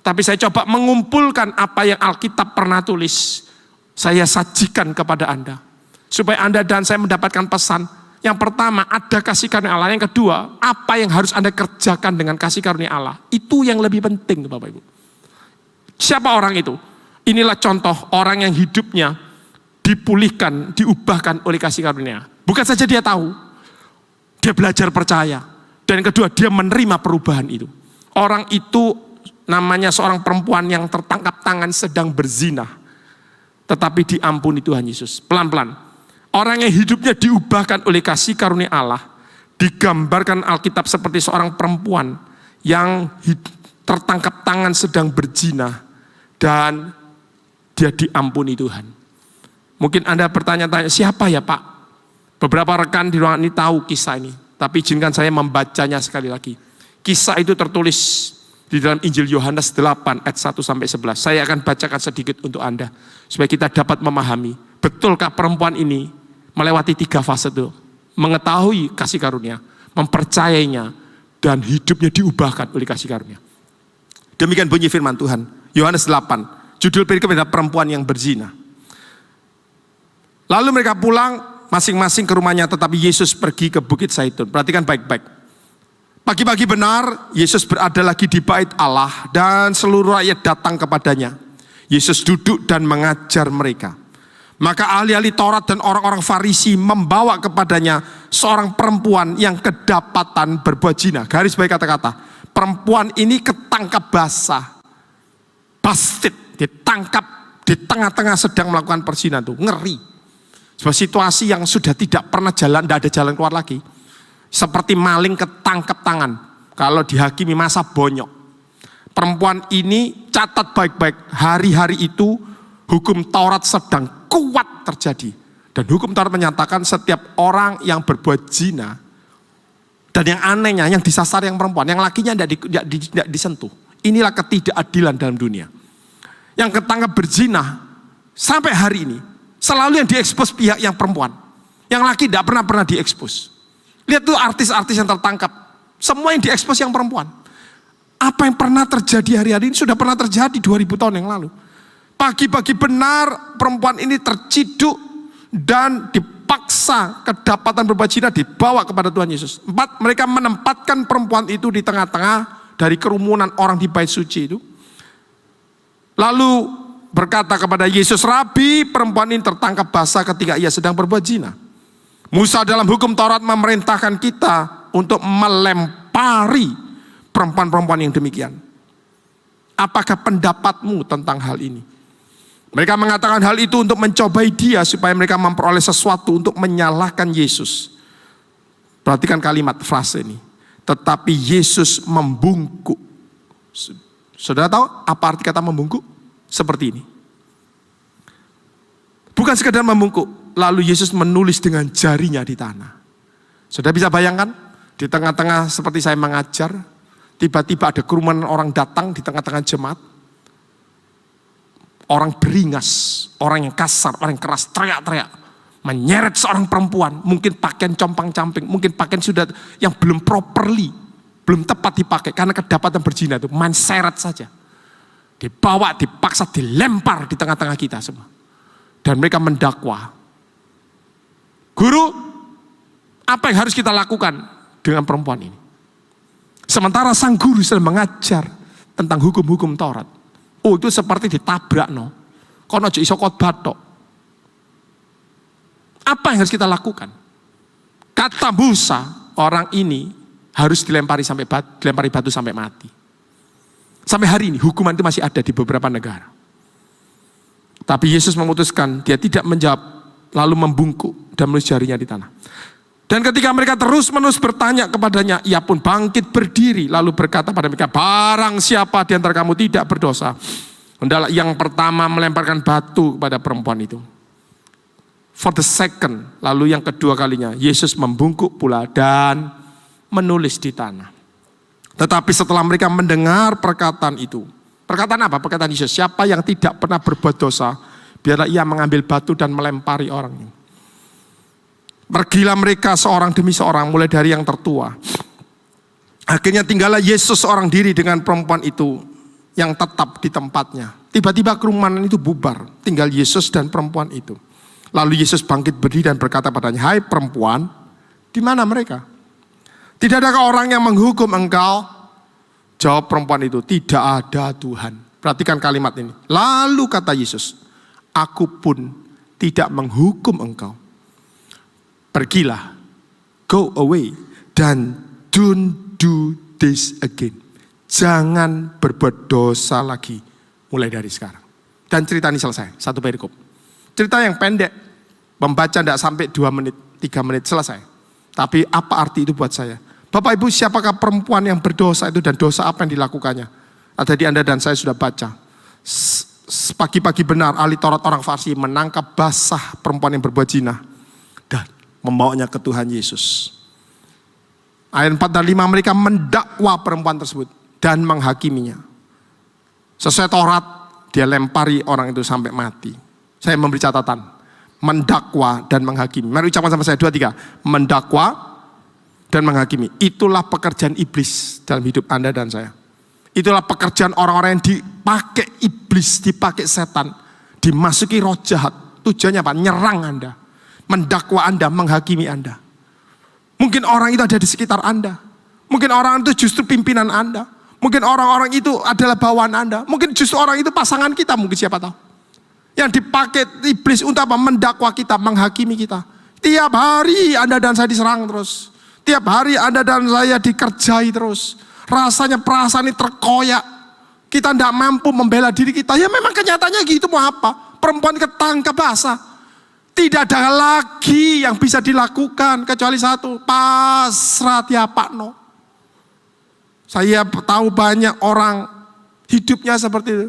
Tapi saya coba mengumpulkan apa yang Alkitab pernah tulis. Saya sajikan kepada Anda. Supaya Anda dan saya mendapatkan pesan. Yang pertama, ada kasih karunia Allah. Yang kedua, apa yang harus Anda kerjakan dengan kasih karunia Allah. Itu yang lebih penting, Bapak Ibu. Siapa orang itu? Inilah contoh orang yang hidupnya dipulihkan, diubahkan oleh kasih karunia. Bukan saja dia tahu, dia belajar percaya. Dan yang kedua, dia menerima perubahan itu. Orang itu namanya seorang perempuan yang tertangkap tangan sedang berzina. Tetapi diampuni Tuhan Yesus. Pelan-pelan. Orang yang hidupnya diubahkan oleh kasih karunia Allah, digambarkan Alkitab seperti seorang perempuan yang tertangkap tangan sedang berzina dan dia diampuni Tuhan. Mungkin Anda bertanya-tanya, siapa ya Pak? Beberapa rekan di ruangan ini tahu kisah ini, tapi izinkan saya membacanya sekali lagi. Kisah itu tertulis di dalam Injil Yohanes 8 ayat 1 sampai 11. Saya akan bacakan sedikit untuk Anda supaya kita dapat memahami betulkah perempuan ini melewati 3 fase itu, mengetahui kasih karunia, mempercayainya, dan hidupnya diubahkan oleh kasih karunia. Demikian bunyi firman Tuhan. Yohanes 8, judul perikop adalah perempuan yang berzina. Lalu mereka pulang masing-masing ke rumahnya, tetapi Yesus pergi ke Bukit Zaitun. Perhatikan baik-baik. Pagi-pagi benar, Yesus berada lagi di bait Allah dan seluruh rakyat datang kepadanya. Yesus duduk dan mengajar mereka. Maka ahli-ahli Taurat dan orang-orang Farisi membawa kepadanya seorang perempuan yang kedapatan berbuat zina. Garis bawah kata-kata, perempuan ini ketangkap basah, busted, ditangkap di tengah-tengah sedang melakukan perzinahan. Itu ngeri. Sebuah situasi yang sudah tidak pernah jalan, tidak ada jalan keluar lagi. Seperti maling ketangkap tangan. Kalau dihakimi masa bonyok. Perempuan ini catat baik-baik, hari-hari itu hukum Taurat sedang kuat terjadi. Dan hukum Taurat menyatakan setiap orang yang berbuat zina, dan yang anehnya yang disasar yang perempuan, yang lakinya tidak disentuh. Inilah ketidakadilan dalam dunia. Yang ketangkap berzina sampai hari ini selalu yang diekspos pihak yang perempuan. Yang laki tidak pernah diekspos. Lihat tuh artis-artis yang tertangkap, semua yang diekspos yang perempuan. Apa yang pernah terjadi hari-hari ini sudah pernah terjadi 2000 tahun yang lalu. Pagi-pagi benar perempuan ini terciduk dan dipaksa kedapatan berbuat zina, dibawa kepada Tuhan Yesus. 4, mereka menempatkan perempuan itu di tengah-tengah dari kerumunan orang di bait suci itu. Lalu berkata kepada Yesus, Rabi, perempuan ini tertangkap basah ketika ia sedang berbuat zina. Musa dalam hukum Taurat memerintahkan kita untuk melempari perempuan-perempuan yang demikian. Apakah pendapatmu tentang hal ini? Mereka mengatakan hal itu untuk mencobai dia supaya mereka memperoleh sesuatu untuk menyalahkan Yesus. Perhatikan kalimat frase ini. Tetapi Yesus membungkuk. Saudara tahu apa arti kata membungkuk? Seperti ini. Bukan sekedar membungkuk, lalu Yesus menulis dengan jarinya di tanah. Saudara bisa bayangkan? Di tengah-tengah seperti saya mengajar, tiba-tiba ada kerumunan orang datang di tengah-tengah jemaat. Orang beringas, orang yang kasar, orang yang keras, teriak-teriak. Menyeret seorang perempuan, mungkin pakaian compang-camping, mungkin pakaian sudah yang belum properly, belum tepat dipakai. Karena kedapatan berzina itu, main seret saja. Dibawa, dipaksa, dilempar di tengah-tengah kita semua. Dan mereka mendakwa. Guru, apa yang harus kita lakukan dengan perempuan ini? Sementara sang guru sedang mengajar tentang hukum-hukum Taurat. Oh, itu seperti ditabrak no. Kono aja iso khotbah tok. Apa yang harus kita lakukan? Kata Musa, orang ini harus dilempari batu sampai mati. Sampai hari ini hukuman itu masih ada di beberapa negara. Tapi Yesus memutuskan, dia tidak menjawab, lalu membungkuk dan menulis jarinya di tanah. Dan ketika mereka terus-menerus bertanya kepadanya, ia pun bangkit berdiri, lalu berkata pada mereka, barang siapa di antara kamu tidak berdosa, hendaklah yang pertama melemparkan batu kepada perempuan itu. For the second, lalu yang kedua kalinya, Yesus membungkuk pula dan menulis di tanah. Tetapi setelah mereka mendengar perkataan itu, perkataan apa? Perkataan Yesus, siapa yang tidak pernah berbuat dosa, biarlah ia mengambil batu dan melempari orang ini. Pergilah mereka seorang demi seorang, mulai dari yang tertua. Akhirnya tinggallah Yesus seorang diri dengan perempuan itu yang tetap di tempatnya. Tiba-tiba kerumunan itu bubar, tinggal Yesus dan perempuan itu. Lalu Yesus bangkit berdiri dan berkata padanya, hai perempuan, di mana mereka? Tidak adakah orang yang menghukum engkau? Jawab perempuan itu, tidak ada Tuhan. Perhatikan kalimat ini. Lalu kata Yesus, aku pun tidak menghukum engkau. Pergilah, go away, dan don't do this again. Jangan berbuat dosa lagi mulai dari sekarang. Dan cerita ini selesai, satu perikop. Cerita yang pendek, Membaca tidak sampai 2 menit, 3 menit selesai. Tapi apa arti itu buat saya? Bapak Ibu, siapakah perempuan yang berdosa itu dan dosa apa yang dilakukannya? Tadi Anda dan saya sudah baca. Pagi-pagi benar ahli Taurat orang Farisi menangkap basah perempuan yang berbuat zina dan membawanya ke Tuhan Yesus. Ayat 4 dan 5, mereka mendakwa perempuan tersebut dan menghakiminya. Sesuai Taurat, dia lempari orang itu sampai mati. Saya memberi catatan, mendakwa dan menghakimi. Mari ucapkan sama saya, 2, 3. Mendakwa dan menghakimi. Itulah pekerjaan iblis dalam hidup Anda dan saya. Itulah pekerjaan orang-orang yang dipakai iblis, dipakai setan, dimasuki roh jahat. Tujuannya apa? Nyerang Anda, mendakwa Anda, menghakimi Anda. Mungkin orang itu ada di sekitar Anda. Mungkin orang itu justru pimpinan Anda. Mungkin orang-orang itu adalah bawaan Anda. Mungkin justru orang itu pasangan kita, mungkin siapa tahu. Yang dipakai iblis untuk apa? Mendakwa kita, menghakimi kita. Tiap hari Anda dan saya diserang terus. Tiap hari Anda dan saya dikerjai terus. Rasanya perasaan ini terkoyak. Kita tidak mampu membela diri kita. Ya memang kenyataannya gitu, mau apa? Perempuan ketangkap basah. Tidak ada lagi yang bisa dilakukan kecuali satu, pasrah tiapakno. Saya tahu banyak orang hidupnya seperti itu.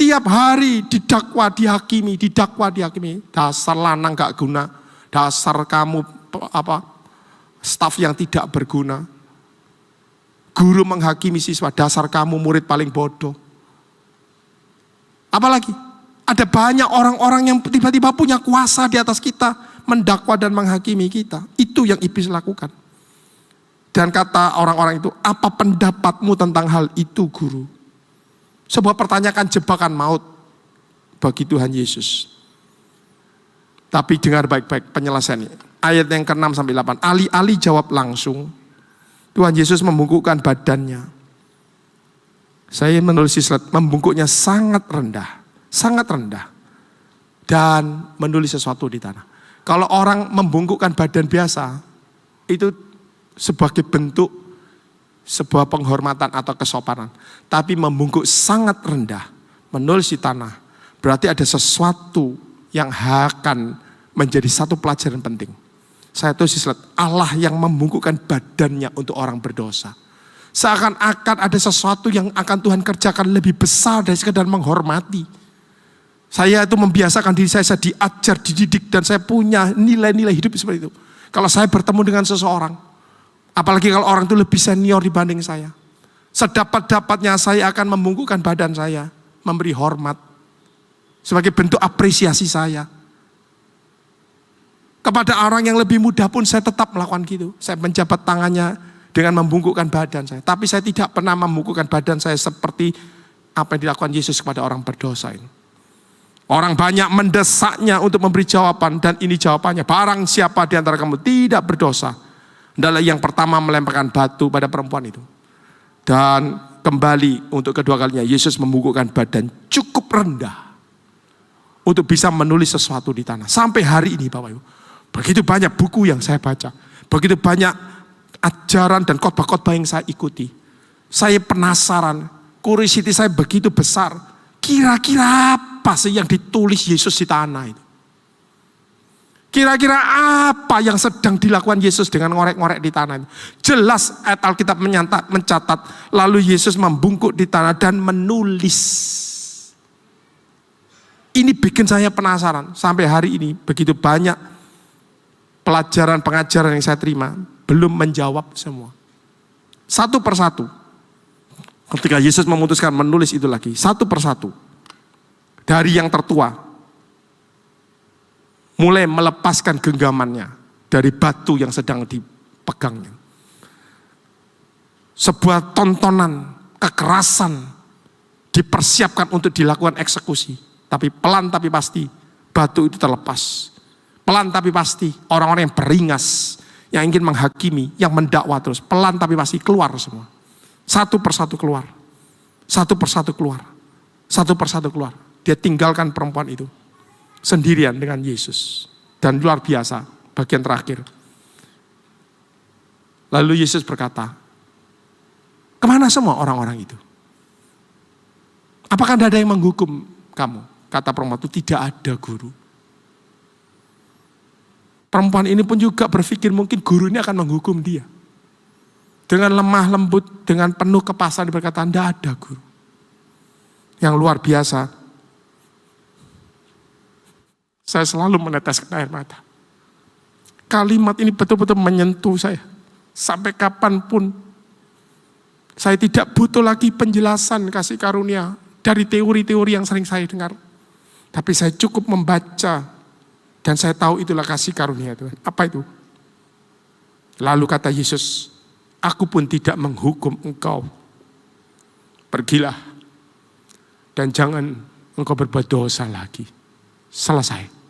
Tiap hari didakwa, dihakimi, didakwa, dihakimi. Dasar lanang gak guna, dasar kamu staf yang tidak berguna. Guru menghakimi siswa, dasar kamu murid paling bodoh. Apalagi? Ada banyak orang-orang yang tiba-tiba punya kuasa di atas kita, mendakwa dan menghakimi kita. Itu yang iblis lakukan. Dan kata orang-orang itu, apa pendapatmu tentang hal itu, guru? Sebuah pertanyaan jebakan maut bagi Tuhan Yesus. Tapi dengar baik-baik penyelesaiannya. Ayat yang ke-6 sampai 8. Alih-alih jawab langsung, Tuhan Yesus membungkukkan badannya. Saya menulis slide, membungkuknya sangat rendah. Sangat rendah. Dan menulis sesuatu di tanah. Kalau orang membungkukkan badan biasa, itu sebagai bentuk sebuah penghormatan atau kesopanan. Tapi membungkuk sangat rendah, menulis di tanah, berarti ada sesuatu yang akan menjadi satu pelajaran penting. Saya tulis slide, Allah yang membungkukkan badannya untuk orang berdosa. Seakan-akan ada sesuatu yang akan Tuhan kerjakan lebih besar dari sekedar menghormati. Saya itu membiasakan diri saya diajar, dididik, dan saya punya nilai-nilai hidup seperti itu. Kalau saya bertemu dengan seseorang, apalagi kalau orang itu lebih senior dibanding saya, sedapat-dapatnya saya akan membungkukkan badan saya, memberi hormat, sebagai bentuk apresiasi saya. Kepada orang yang lebih muda pun saya tetap melakukan gitu. Saya menjabat tangannya dengan membungkukkan badan saya. Tapi saya tidak pernah membungkukkan badan saya seperti apa yang dilakukan Yesus kepada orang berdosa ini. Orang banyak mendesaknya untuk memberi jawaban, dan ini jawabannya. Barang siapa di antara kamu tidak berdosa, adalah yang pertama melemparkan batu pada perempuan itu. Dan kembali untuk kedua kalinya Yesus membungkukkan badan cukup rendah untuk bisa menulis sesuatu di tanah. Sampai hari ini Bapak Ibu, begitu banyak buku yang saya baca, begitu banyak ajaran dan khotbah-khotbah yang saya ikuti. Saya penasaran, curiosity saya begitu besar. Kira-kira apa sih yang ditulis Yesus di tanah itu? Kira-kira apa yang sedang dilakukan Yesus dengan ngorek-ngorek di tanah itu? Jelas ayat Alkitab mencatat, lalu Yesus membungkuk di tanah dan menulis. Ini bikin saya penasaran. Sampai hari ini begitu banyak pelajaran pengajaran yang saya terima, belum menjawab semua. Satu persatu. Ketika Yesus memutuskan menulis itu lagi, satu persatu. Dari yang tertua, mulai melepaskan genggamannya dari batu yang sedang dipegangnya. Sebuah tontonan kekerasan dipersiapkan untuk dilakukan eksekusi. Tapi pelan tapi pasti batu itu terlepas. Pelan tapi pasti orang-orang yang beringas, yang ingin menghakimi, yang mendakwa terus, pelan tapi pasti keluar semua. Satu persatu keluar. Satu persatu keluar. Satu persatu keluar. Dia tinggalkan perempuan itu sendirian dengan Yesus. Dan luar biasa bagian terakhir. Lalu Yesus berkata, kemana semua orang-orang itu? Apakah tidak ada yang menghukum kamu? Kata perempuan itu, tidak ada, guru. Perempuan ini pun juga berpikir mungkin guru ini akan menghukum dia. Dengan lemah lembut, dengan penuh kepasan berkata, tidak ada guru. Yang luar biasa, saya selalu meneteskan air mata. Kalimat ini betul-betul menyentuh saya. Sampai kapanpun, saya tidak butuh lagi penjelasan kasih karunia dari teori-teori yang sering saya dengar. Tapi saya cukup membaca, dan saya tahu itulah kasih karunia Tuhan. Apa itu? Lalu kata Yesus, aku pun tidak menghukum engkau. Pergilah, dan jangan engkau berbuat dosa lagi. Selesai.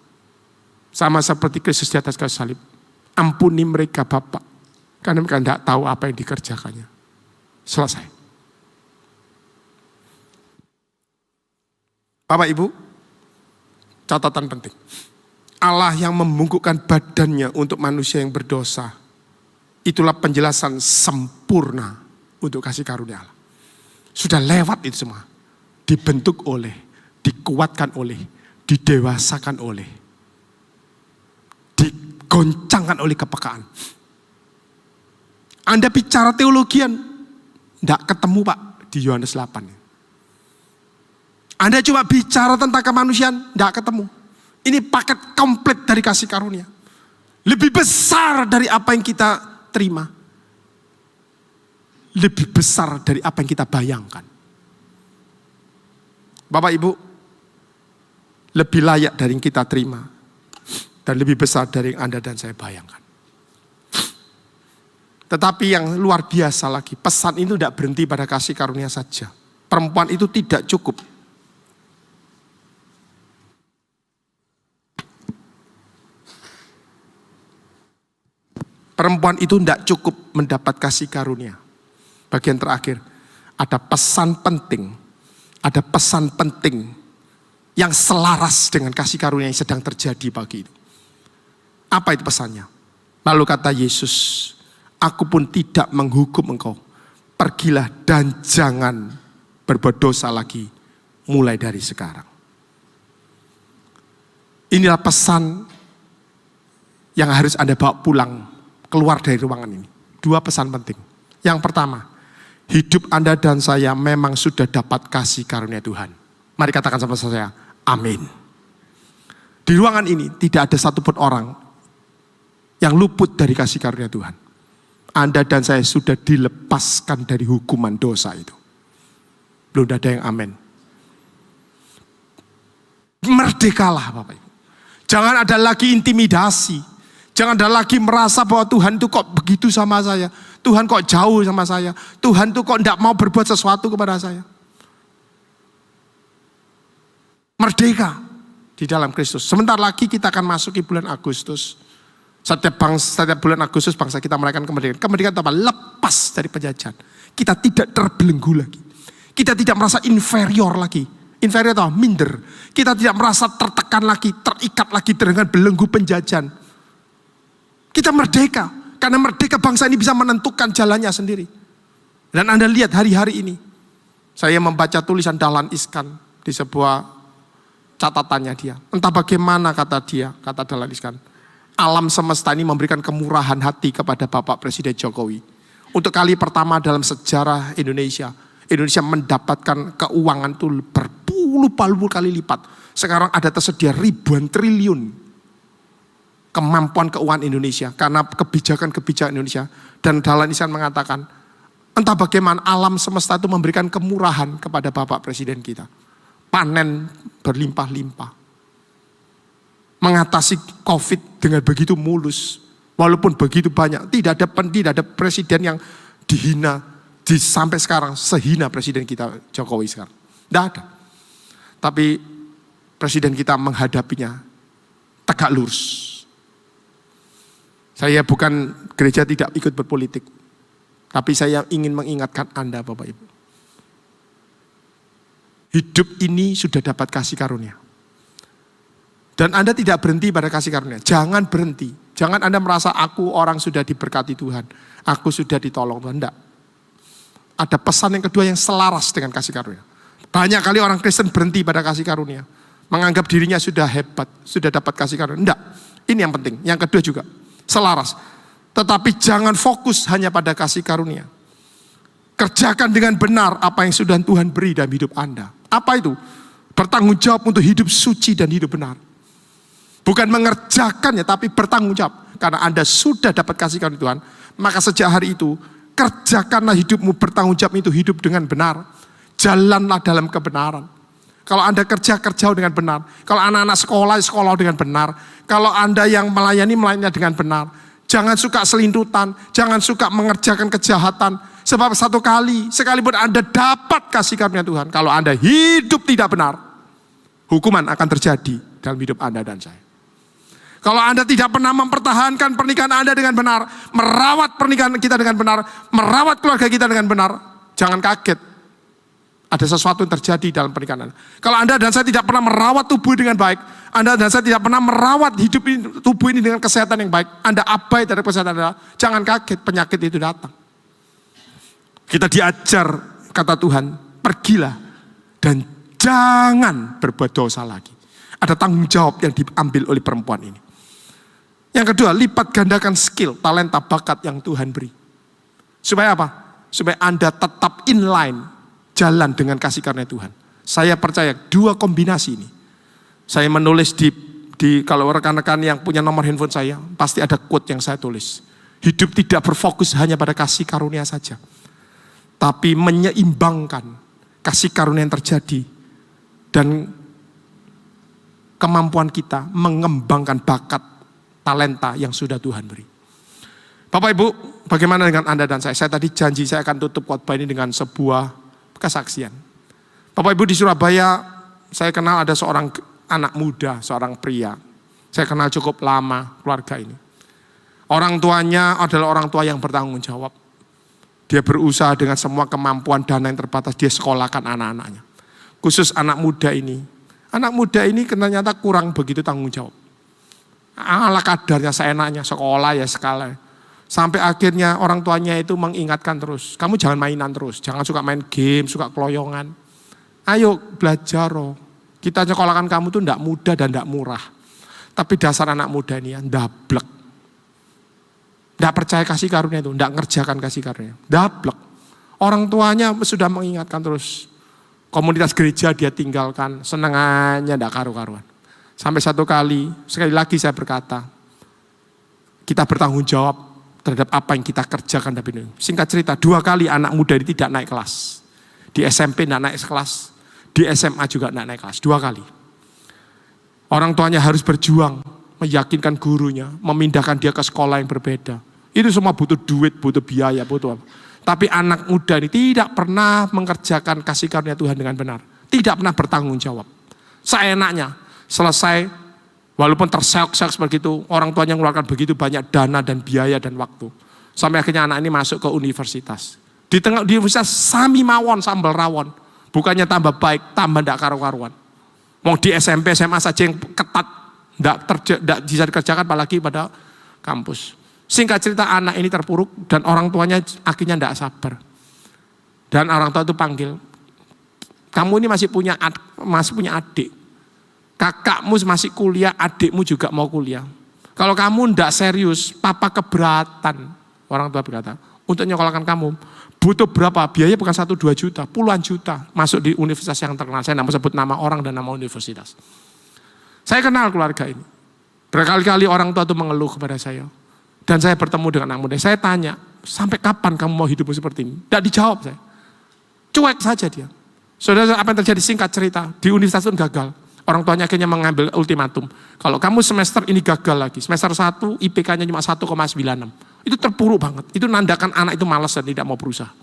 Sama seperti Kristus di atas kayu salib. Ampuni mereka Bapa, karena mereka tidak tahu apa yang dikerjakannya. Selesai. Bapak Ibu, catatan penting. Allah yang membungkukkan badannya untuk manusia yang berdosa. Itulah penjelasan sempurna untuk kasih karunia Allah. Sudah lewat itu semua. Dibentuk oleh, dikuatkan oleh, didewasakan oleh, digoncangkan oleh kepekaan. Anda bicara teologian, tidak ketemu Pak di Yohanes 8. Anda cuma bicara tentang kemanusiaan, tidak ketemu. Ini paket komplit dari kasih karunia. Lebih besar dari apa yang kita terima. Lebih besar dari apa yang kita bayangkan. Bapak Ibu, lebih layak dari yang kita terima. Dan lebih besar dari yang Anda dan saya bayangkan. Tetapi yang luar biasa lagi, pesan itu tidak berhenti pada kasih karunia saja. Perempuan itu tidak cukup. Perempuan itu tidak cukup mendapat kasih karunia. Bagian terakhir, ada pesan penting. Ada pesan penting yang selaras dengan kasih karunia yang sedang terjadi pagi itu. Apa itu pesannya? Lalu kata Yesus, aku pun tidak menghukum engkau. Pergilah dan jangan berbuat dosa lagi mulai dari sekarang. Inilah pesan yang harus Anda bawa pulang keluar dari ruangan ini. Dua pesan penting. Yang pertama, hidup Anda dan saya memang sudah dapat kasih karunia Tuhan. Mari katakan sama saya, amin. Di ruangan ini tidak ada satupun orang yang luput dari kasih karunia Tuhan. Anda dan saya sudah dilepaskan dari hukuman dosa itu. Belum ada yang amin. Merdekalah Bapak Ibu. Jangan ada lagi intimidasi. Jangan ada lagi merasa bahwa Tuhan itu kok begitu sama saya. Tuhan kok jauh sama saya. Tuhan itu kok tidak mau berbuat sesuatu kepada saya. Merdeka di dalam Kristus. Sebentar lagi kita akan masuki bulan Agustus. Setiap bulan Agustus bangsa kita merayakan kemerdekaan. Kemerdekaan itu apa? Lepas dari penjajahan. Kita tidak terbelenggu lagi. Kita tidak merasa inferior lagi. Inferior atau minder. Kita tidak merasa tertekan lagi, terikat lagi dengan belenggu penjajahan. Kita merdeka. Karena merdeka bangsa ini bisa menentukan jalannya sendiri. Dan Anda lihat hari-hari ini. Saya membaca tulisan Dahlan Iskan di sebuah catatannya dia. Entah bagaimana kata Dahlan Iskan. Alam semesta ini memberikan kemurahan hati kepada Bapak Presiden Jokowi. Untuk kali pertama dalam sejarah Indonesia. Indonesia mendapatkan keuangan itu berpuluh-puluh kali lipat. Sekarang ada tersedia ribuan triliun kemampuan keuangan Indonesia karena kebijakan-kebijakan Indonesia. Dan Dahlan Iskan mengatakan, entah bagaimana alam semesta itu memberikan kemurahan kepada Bapak Presiden kita. Panen berlimpah-limpah. Mengatasi COVID dengan begitu mulus. Walaupun begitu banyak, tidak ada presiden yang dihina sampai sekarang sehina presiden kita Jokowi sekarang. Tidak ada. Tapi presiden kita menghadapinya tegak lurus. Saya bukan gereja tidak ikut berpolitik. Tapi saya ingin mengingatkan Anda Bapak Ibu. Hidup ini sudah dapat kasih karunia. Dan Anda tidak berhenti pada kasih karunia. Jangan berhenti. Jangan Anda merasa aku orang sudah diberkati Tuhan. Aku sudah ditolong Tuhan. Tidak. Ada pesan yang kedua yang selaras dengan kasih karunia. Banyak kali orang Kristen berhenti pada kasih karunia. Menganggap dirinya sudah hebat. Sudah dapat kasih karunia. Tidak. Ini yang penting. Yang kedua juga, selaras. Tetapi jangan fokus hanya pada kasih karunia. Kerjakan dengan benar apa yang sudah Tuhan beri dalam hidup Anda. Apa itu? Bertanggung jawab untuk hidup suci dan hidup benar. Bukan mengerjakannya, tapi bertanggung jawab. Karena Anda sudah dapat kasih karunia Tuhan, maka sejak hari itu, kerjakanlah hidupmu, bertanggung jawab itu hidup dengan benar. Jalanlah dalam kebenaran. Kalau Anda kerja dengan benar. Kalau anak-anak sekolah dengan benar. Kalau Anda yang melayani dengan benar. Jangan suka selintutan, jangan suka mengerjakan kejahatan. Sebab satu kali, sekalipun Anda dapat kasih karunia Tuhan, kalau Anda hidup tidak benar, hukuman akan terjadi dalam hidup Anda dan saya. Kalau Anda tidak pernah mempertahankan pernikahan Anda dengan benar, merawat pernikahan kita dengan benar, merawat keluarga kita dengan benar, jangan kaget. Ada sesuatu yang terjadi dalam pernikahan Anda. Kalau Anda dan saya tidak pernah merawat tubuh dengan baik, Anda dan saya tidak pernah merawat hidup ini, tubuh ini dengan kesehatan yang baik, Anda abai terhadap kesehatan Anda, jangan kaget penyakit itu datang. Kita diajar, kata Tuhan, pergilah dan jangan berbuat dosa lagi. Ada tanggung jawab yang diambil oleh perempuan ini. Yang kedua, lipat gandakan skill, talenta, bakat yang Tuhan beri. Supaya apa? Supaya Anda tetap inline, jalan dengan kasih karunia Tuhan. Saya percaya dua kombinasi ini. Saya menulis di kalau rekan-rekan yang punya nomor handphone saya, pasti ada quote yang saya tulis. Hidup tidak berfokus hanya pada kasih karunia saja, tapi menyeimbangkan kasih karunia yang terjadi dan kemampuan kita mengembangkan bakat, talenta yang sudah Tuhan beri. Bapak Ibu, bagaimana dengan Anda dan saya? Saya tadi janji saya akan tutup khotbah ini dengan sebuah kesaksian. Bapak Ibu, di Surabaya saya kenal ada seorang anak muda, seorang pria. Saya kenal cukup lama keluarga ini. Orang tuanya adalah orang tua yang bertanggung jawab. Dia berusaha dengan semua kemampuan dana yang terbatas, dia sekolahkan anak-anaknya. Khusus anak muda ini. Anak muda ini ternyata kurang begitu tanggung jawab. Ala kadarnya, seenaknya, sekolah ya sekali. Sampai akhirnya orang tuanya itu mengingatkan terus, kamu jangan mainan terus, jangan suka main game, suka keloyongan. Ayo belajar loh. Kita sekolahkan kamu tuh enggak mudah dan enggak murah. Tapi dasar anak muda ini ya, ndablek. Enggak percaya kasih karunia itu, enggak ngerjakan kasih karunia. Ndablek. Orang tuanya sudah mengingatkan terus. Komunitas gereja dia tinggalkan, senengannya enggak karu-karuan. Sampai satu kali, sekali lagi saya berkata, kita bertanggung jawab terhadap apa yang kita kerjakan. Singkat cerita, 2 kali anak muda ini tidak naik kelas. Di SMP tidak naik kelas, di SMA juga tidak naik kelas, 2 kali. Orang tuanya harus berjuang, meyakinkan gurunya, memindahkan dia ke sekolah yang berbeda. Itu semua butuh duit, butuh biaya, butuh apa. Tapi anak muda ini tidak pernah mengerjakan kasih karunia Tuhan dengan benar. Tidak pernah bertanggung jawab. Seenaknya, selesai, walaupun terseok-seok seperti itu, orang tuanya mengeluarkan begitu banyak dana dan biaya dan waktu. Sampai akhirnya anak ini masuk ke universitas. Di tengah di universitas sami mawon sambal rawon. Bukannya tambah baik, tambah tidak karu-karuan. Mau di SMP, SMA saja yang ketat, tidak bisa dikerjakan apalagi pada kampus. Singkat cerita anak ini terpuruk dan orang tuanya akhirnya tidak sabar. Dan orang tua itu panggil, kamu ini masih punya adik. Kakakmu masih kuliah, adikmu juga mau kuliah. Kalau kamu tidak serius, papa keberatan. Orang tua berkata, untuk nyekolahkan kamu, butuh berapa? Biaya bukan 1-2 juta, puluhan juta. Masuk di universitas yang terkenal. Saya tidak mau sebut nama orang dan nama universitas. Saya kenal keluarga ini. Berkali-kali orang tua itu mengeluh kepada saya. Dan saya bertemu dengan anak muda. Saya tanya, sampai kapan kamu mau hidupmu seperti ini? Tidak dijawab saya. Cuek saja dia. Saudara, apa yang terjadi? Singkat cerita, di universitas itu gagal. Orang tuanya akhirnya mengambil ultimatum. Kalau kamu semester ini gagal lagi, semester 1 IPK-nya cuma 1,96. Itu terpuruk banget. Itu nandakan anak itu malas dan tidak mau berusaha.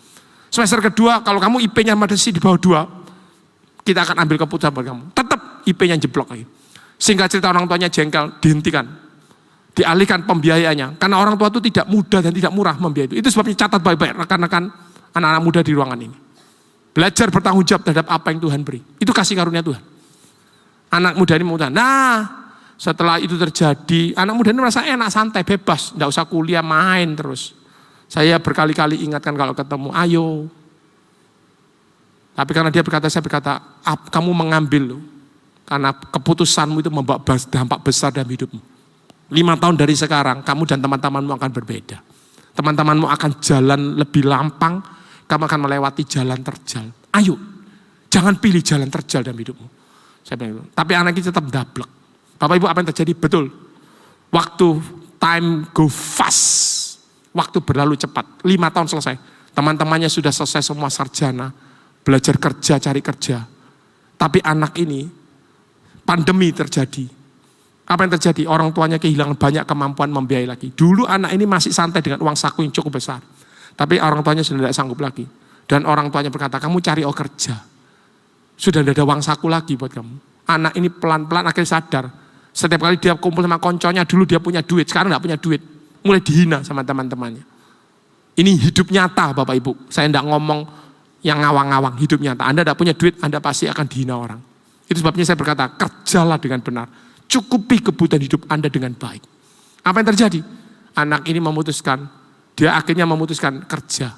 Semester kedua, kalau kamu IP-nya masih di bawah 2, kita akan ambil keputusan buat kamu. Tetap IP-nya jeblok lagi. Singkat cerita orang tuanya jengkel, dihentikan. Dialihkan pembiayaannya. Karena orang tua itu tidak mudah dan tidak murah membiayai itu. Itu sebabnya catat baik-baik rekan-rekan anak-anak muda di ruangan ini. Belajar bertanggung jawab terhadap apa yang Tuhan beri. Itu kasih karunia Tuhan. Anak muda ini mudah. Nah, setelah itu terjadi, anak muda ini merasa enak, santai, bebas, enggak usah kuliah, main terus. Saya berkali-kali ingatkan kalau ketemu, ayo. Tapi karena dia berkata, saya berkata, kamu mengambil loh. Karena keputusanmu itu membawa dampak besar dalam hidupmu. 5 tahun dari sekarang, kamu dan teman-temanmu akan berbeda. Teman-temanmu akan jalan lebih lampang, kamu akan melewati jalan terjal. Ayo, jangan pilih jalan terjal dalam hidupmu. Saya bilang, tapi anak ini tetap dablek. Bapak Ibu, apa yang terjadi? Betul. Waktu time go fast. Waktu berlalu cepat. 5 tahun selesai. Teman-temannya sudah selesai semua sarjana. Belajar kerja, cari kerja. Tapi anak ini, pandemi terjadi. Apa yang terjadi? Orang tuanya kehilangan banyak kemampuan membiayai lagi. Dulu anak ini masih santai dengan uang saku yang cukup besar. Tapi orang tuanya sudah tidak sanggup lagi. Dan orang tuanya berkata, kamu cari kerja. Sudah tidak ada uang saku lagi buat kamu. Anak ini pelan-pelan akhirnya sadar. Setiap kali dia kumpul sama konconya, dulu dia punya duit, sekarang tidak punya duit. Mulai dihina sama teman-temannya. Ini hidup nyata Bapak Ibu. Saya tidak ngomong yang ngawang-ngawang, hidup nyata. Anda tidak punya duit, Anda pasti akan dihina orang. Itu sebabnya saya berkata, kerjalah dengan benar. Cukupi kebutuhan hidup Anda dengan baik. Apa yang terjadi? Anak ini memutuskan, dia akhirnya memutuskan kerja.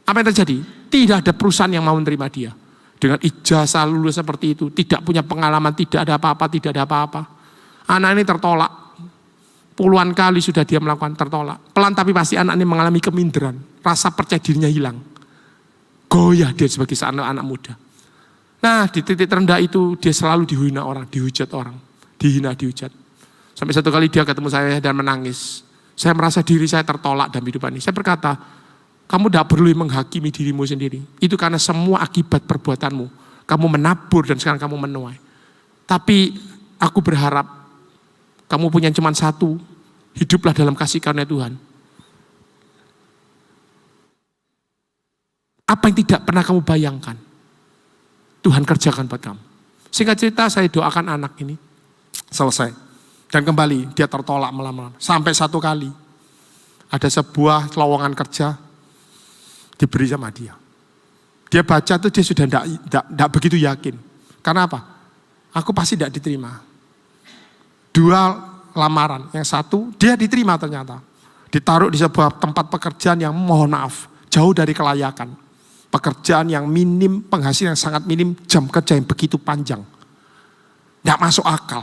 Apa yang terjadi? Tidak ada perusahaan yang mau menerima dia. Dengan ijazah lulus seperti itu, tidak punya pengalaman, tidak ada apa-apa, tidak ada apa-apa. Anak ini tertolak. Puluhan kali sudah dia melakukan tertolak. Pelan tapi pasti anak ini mengalami keminderan. Rasa percaya dirinya hilang. Goyah dia sebagai anak muda. Nah, di titik terendah itu dia selalu dihina orang, dihujat orang. Dihina, dihujat. Sampai satu kali dia ketemu saya dan menangis. Saya merasa diri saya tertolak dalam kehidupan ini. Saya berkata, kamu tidak perlu menghakimi dirimu sendiri. Itu karena semua akibat perbuatanmu. Kamu menabur dan sekarang kamu menuai. Tapi aku berharap kamu punya cuma satu. Hiduplah dalam kasih karunia Tuhan. Apa yang tidak pernah kamu bayangkan, Tuhan kerjakan buat kamu. Singkat cerita, saya doakan anak ini selesai. Dan kembali dia tertolak melamar. Sampai satu kali ada sebuah lowongan kerja diberi sama dia. Dia baca tuh dia sudah tidak begitu yakin. Karena apa? Aku pasti tidak diterima. 2 lamaran. Yang satu dia diterima ternyata. Ditaruh di sebuah tempat pekerjaan yang mohon maaf jauh dari kelayakan. Pekerjaan yang minim, penghasilan yang sangat minim, jam kerja yang begitu panjang. Tidak masuk akal.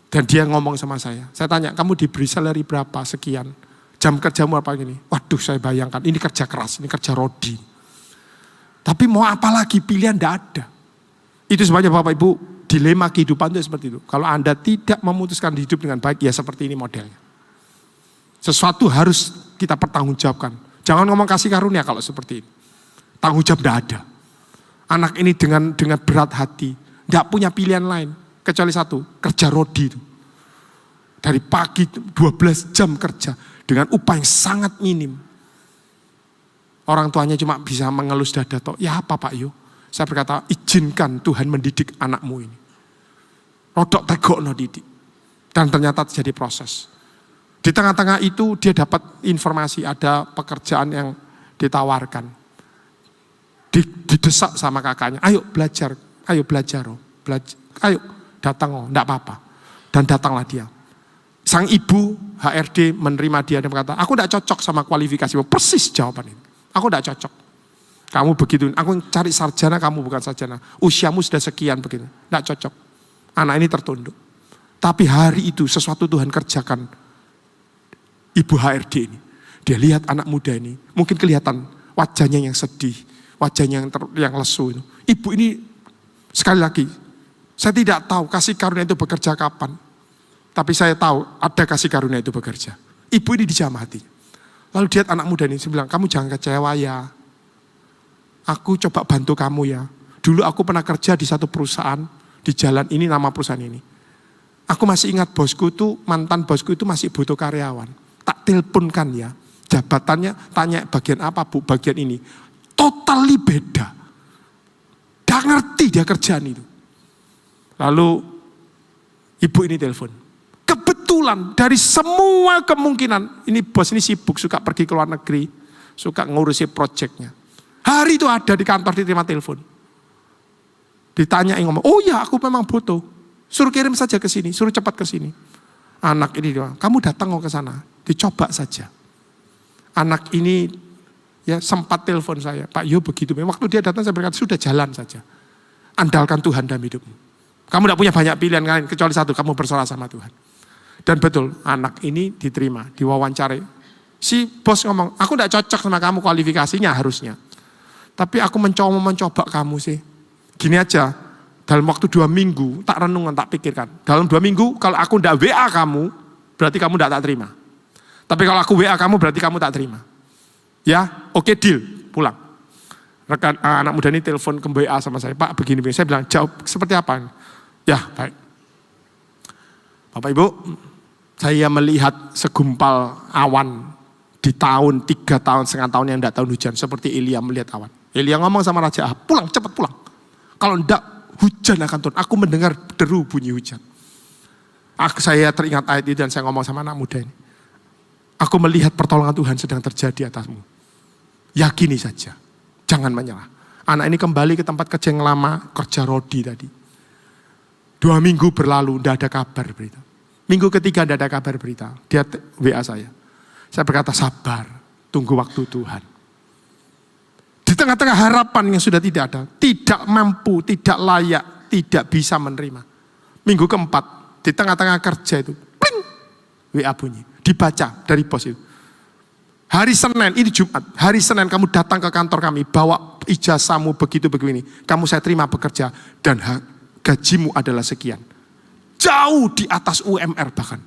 Dan dia ngomong sama saya tanya, kamu diberi salary berapa, sekian. Jam kerjamu apa gini? Waduh, saya bayangkan, ini kerja keras, ini kerja rodi. Tapi mau apa lagi, pilihan tidak ada. Itu sebabnya Bapak Ibu, dilema kehidupan itu seperti itu. Kalau Anda tidak memutuskan hidup dengan baik, ya seperti ini modelnya. Sesuatu harus kita pertanggungjawabkan. Jangan ngomong kasih karunia kalau seperti ini. Tanggung jawab tidak ada. Anak ini dengan berat hati, tidak punya pilihan lain. Kecuali satu, kerja rodi itu. Dari pagi 12 jam kerja dengan upah yang sangat minim. Orang tuanya cuma bisa mengelus dada toh. Ya apa Pak Yo? Saya berkata, izinkan Tuhan mendidik anakmu ini. Rodok tegok no didik. Dan ternyata terjadi proses. Di tengah-tengah itu dia dapat informasi ada pekerjaan yang ditawarkan. Didesak sama kakaknya, ayo belajar, ayo datang, enggak apa-apa. Dan datanglah dia. Sang ibu HRD menerima dia dan berkata, aku enggak cocok sama kualifikasi. Persis jawaban ini. Aku enggak cocok. Kamu begitu, aku cari sarjana, kamu bukan sarjana. Usiamu sudah sekian begitu. Enggak cocok. Anak ini tertunduk. Tapi hari itu sesuatu Tuhan kerjakan. Ibu HRD ini. Dia lihat anak muda ini. Mungkin kelihatan wajahnya yang sedih. Wajahnya yang lesu. Ibu ini sekali lagi. Saya tidak tahu kasih karunia itu bekerja kapan. Tapi saya tahu ada kasih karunia itu bekerja. Ibu ini dijamah hati. Lalu lihat anak muda ini. Saya bilang, kamu jangan kecewa ya. Aku coba bantu kamu ya. Dulu aku pernah kerja di satu perusahaan. Di jalan ini, nama perusahaan ini. Aku masih ingat bosku itu, mantan bosku itu masih butuh karyawan. Tak teleponkan ya. Jabatannya tanya bagian apa Bu, bagian ini. Totally beda. Gak ngerti dia kerjaan itu. Lalu ibu ini telepon. Kebetulan dari semua kemungkinan, ini bos ini sibuk, suka pergi ke luar negeri, suka ngurusi proyeknya. Hari itu ada di kantor, diterima telepon. Ditanya ngomong, oh ya aku memang butuh. Suruh kirim saja ke sini, suruh cepat ke sini. Anak ini, kamu datang ke sana, dicoba saja. Anak ini ya sempat telepon saya, Pak Yo begitu. Waktu dia datang saya berkata, sudah jalan saja. Andalkan Tuhan dalam hidupmu. Kamu tidak punya banyak pilihan lain, kecuali satu, kamu berserah sama Tuhan. Dan betul, anak ini diterima, diwawancari. Si bos ngomong, aku tidak cocok sama kamu kualifikasinya harusnya. Tapi aku mencoba kamu sih. Gini aja, dalam waktu 2 minggu, tak renungan, tak pikirkan. Dalam 2 minggu, kalau aku tidak WA kamu, berarti kamu tidak tak terima. Tapi kalau aku WA kamu, berarti kamu tak terima. Ya, oke, deal, pulang. Rekan anak muda ini telepon ke WA sama saya, Pak begini, saya bilang, jawab seperti apa? Ya, baik. Bapak Ibu, saya melihat segumpal awan di tahun, 3 tahun, setengah tahun yang tidak tahun hujan. Seperti Elia melihat awan. Elia ngomong sama Raja Ahab, pulang, cepat pulang. Kalau tidak, hujan akan turun. Aku mendengar deru bunyi hujan. Saya teringat ayat itu dan saya ngomong sama anak muda ini. Aku melihat pertolongan Tuhan sedang terjadi atasmu. Yakini saja, jangan menyerah. Anak ini kembali ke tempat kerja yang lama, kerja rodi tadi. 2 minggu berlalu, tidak ada kabar berita. Minggu ketiga tidak ada kabar berita. Dia WA saya. Saya berkata sabar, tunggu waktu Tuhan. Di tengah-tengah harapan yang sudah tidak ada, tidak mampu, tidak layak, tidak bisa menerima. Minggu keempat, di tengah-tengah kerja itu, pling, WA bunyi. Dibaca dari bos itu. Hari Senin, ini Jumat, hari Senin kamu datang ke kantor kami, bawa ijazahmu begitu begini. Kamu saya terima bekerja dan gajimu adalah sekian. Jauh di atas UMR bahkan.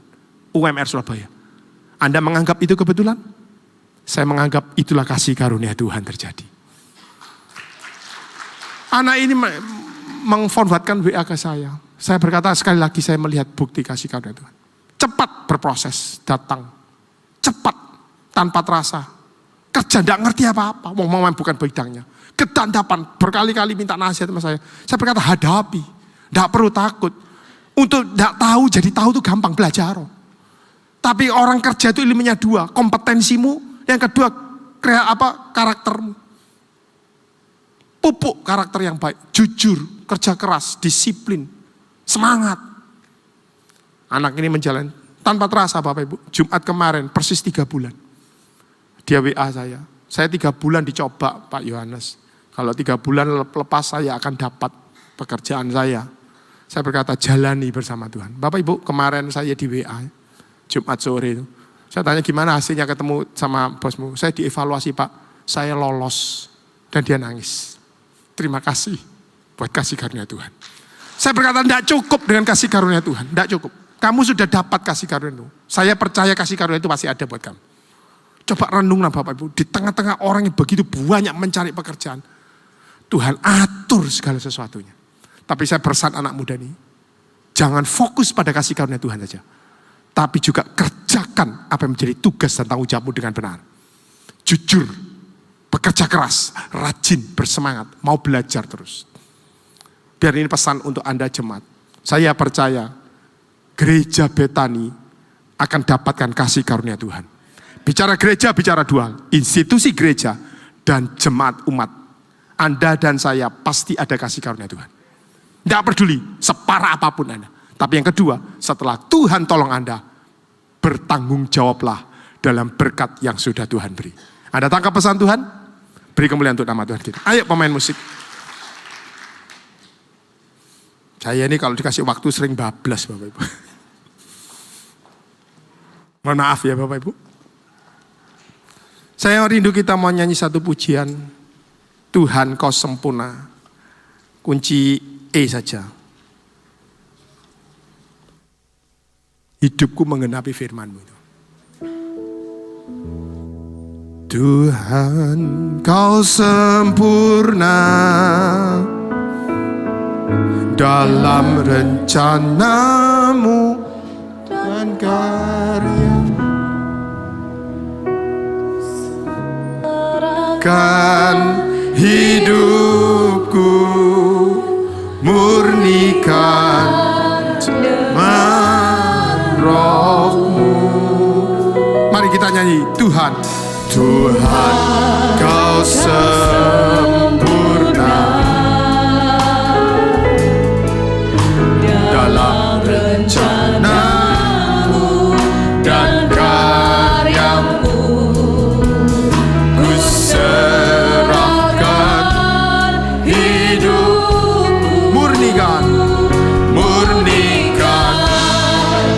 UMR Surabaya. Anda menganggap itu kebetulan? Saya menganggap itulah kasih karunia Tuhan terjadi. Anak ini mengforwardkan WA ke saya. Saya berkata sekali lagi saya melihat bukti kasih karunia Tuhan. Cepat berproses, datang. Cepat, tanpa terasa. Kerja tidak ngerti apa-apa. Mau bukan bidangnya. Kedandapan, berkali-kali minta nasihat sama saya. Saya berkata hadapi. Tidak perlu takut. Untuk tidak tahu, jadi tahu itu gampang, belajar. Tapi orang kerja itu ilmunya 2. Kompetensimu, yang kedua karaktermu. Pupuk karakter yang baik, jujur, kerja keras, disiplin, semangat. Anak ini menjalani tanpa terasa Bapak Ibu. Jumat kemarin persis 3 bulan. Dia WA saya. Saya 3 bulan dicoba Pak Yohanes. Kalau 3 bulan lepas saya akan dapat pekerjaan saya. Saya berkata jalani bersama Tuhan. Bapak Ibu kemarin saya di WA. Jumat sore itu. Saya tanya gimana hasilnya ketemu sama bosmu. Saya dievaluasi Pak. Saya lolos. Dan dia nangis. Terima kasih buat kasih karunia Tuhan. Saya berkata tidak cukup dengan kasih karunia Tuhan. Tidak cukup. Kamu sudah dapat kasih karunia itu. Saya percaya kasih karunia itu pasti ada buat kamu. Coba renunglah Bapak Ibu. Di tengah-tengah orang yang begitu banyak mencari pekerjaan. Tuhan atur segala sesuatunya. Tapi saya pesan anak muda ini. Jangan fokus pada kasih karunia Tuhan saja. Tapi juga kerjakan apa yang menjadi tugas dan tanggung jawabmu dengan benar. Jujur. Bekerja keras. Rajin. Bersemangat. Mau belajar terus. Biar ini pesan untuk Anda jemaat. Saya percaya. Gereja Betani akan dapatkan kasih karunia Tuhan. Bicara gereja, bicara dual. Institusi gereja dan jemaat umat. Anda dan saya pasti ada kasih karunia Tuhan. Tidak peduli separah apapun Anda. Tapi yang kedua, setelah Tuhan tolong Anda, bertanggung jawablah dalam berkat yang sudah Tuhan beri. Anda tangkap pesan Tuhan? Beri kemuliaan untuk nama Tuhan kita. Ayo pemain musik. Saya ini kalau dikasih waktu sering bablas Bapak Ibu. Mohon maaf ya Bapak Ibu. Saya rindu kita mau nyanyi satu pujian. Tuhan kau sempurna. Kunci E saja. Hidupku menggenapi firman-Mu itu. Tuhan kau sempurna dalam rencana-Mu dan karya. Kan hidupku murnikan roh-Mu. Mari kita nyanyi. Tuhan, Tuhan kau sempurna dalam rencana-Mu dan karya-Mu. Ku serahkan hidupku, murnikan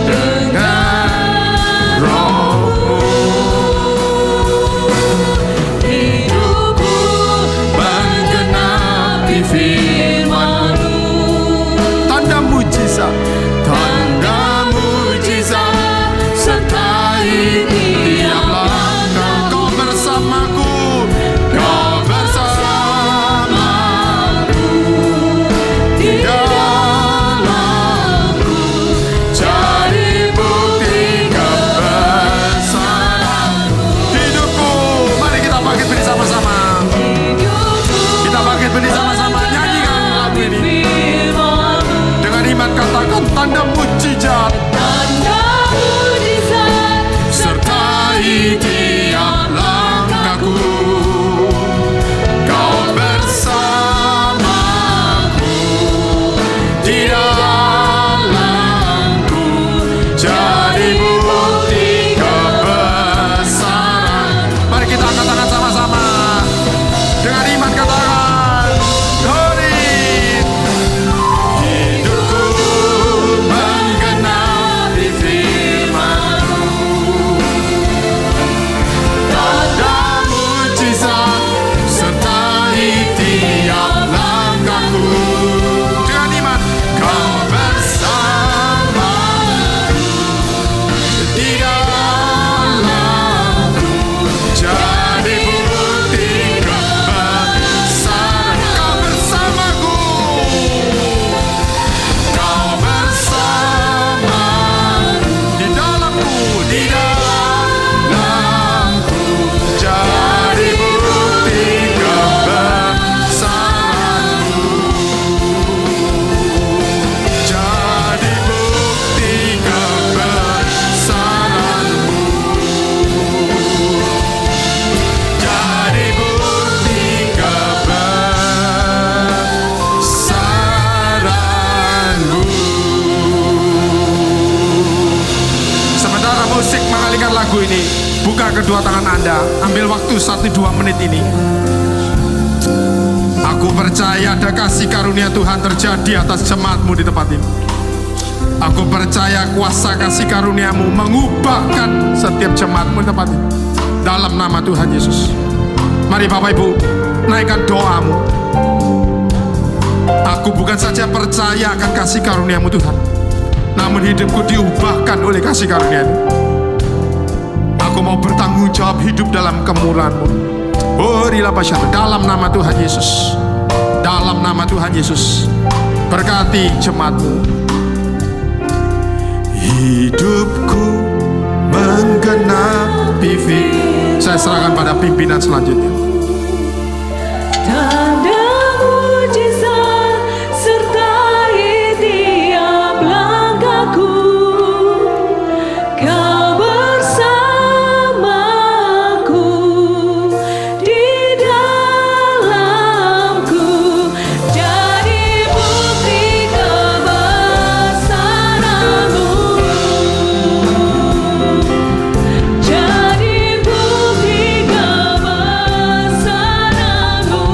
dengan firman-Mu. Tanda mujizat sertai tiap langkah. Kau bersamaku, Kau bersamaku di dalamku, jadi bukti kebesaran hidupku. Mari kita bangkit berdiri sama-sama. Kita bangkit berdiri sama-sama, nyanyikan lagu ini. Dengan iman katakan, tanda mujizat sertai tiap langkahku. Kau bersamaku di dalamku, jadi bukti kebesaran. Mari kita angkat tangan sama-sama. Dengan iman katakan, hidupku menggenapi firman-Mu. Tanda mujizat sertai tiap langkahku. Dengan iman, Kau bersamaku di dalamku, jadi bukti kebesaran. Kau bersamaku, Kau bersamaku di dalamku, jadi bukti kebesaran-Mu. Jadi bukti kebesaran-Mu. Jadi bukti kebesaran-Mu. Sementara musik mengalihkan lagu ini, buka kedua tangan Anda, ambil waktu 1-2 menit ini. Aku percaya ada kasih karunia Tuhan terjadi atas jemaat-Mu di tempat ini. Aku percaya kuasa kasih karunia-Mu mengubahkan setiap jemaat-Mu di tempat ini. Dalam nama Tuhan Yesus. Mari Bapak Ibu, naikkan doamu. Aku bukan saja percaya akan kasih karunia-Mu Tuhan, namun hidupku diubahkan oleh kasih karunia-Mu. Aku mau bertanggung jawab hidup dalam kemurahan-Mu. Dalam nama Tuhan Yesus. Dalam nama Tuhan Yesus. Berkati jemaat-Mu. Hidupku menggenapi firman. Saya serahkan pada pimpinan selanjutnya. Tanda mujizat sertai tiap langkahku. Kau bersamaku di dalamku, jadi bukti kebesaran-Mu. Jadi bukti kebesaran-Mu.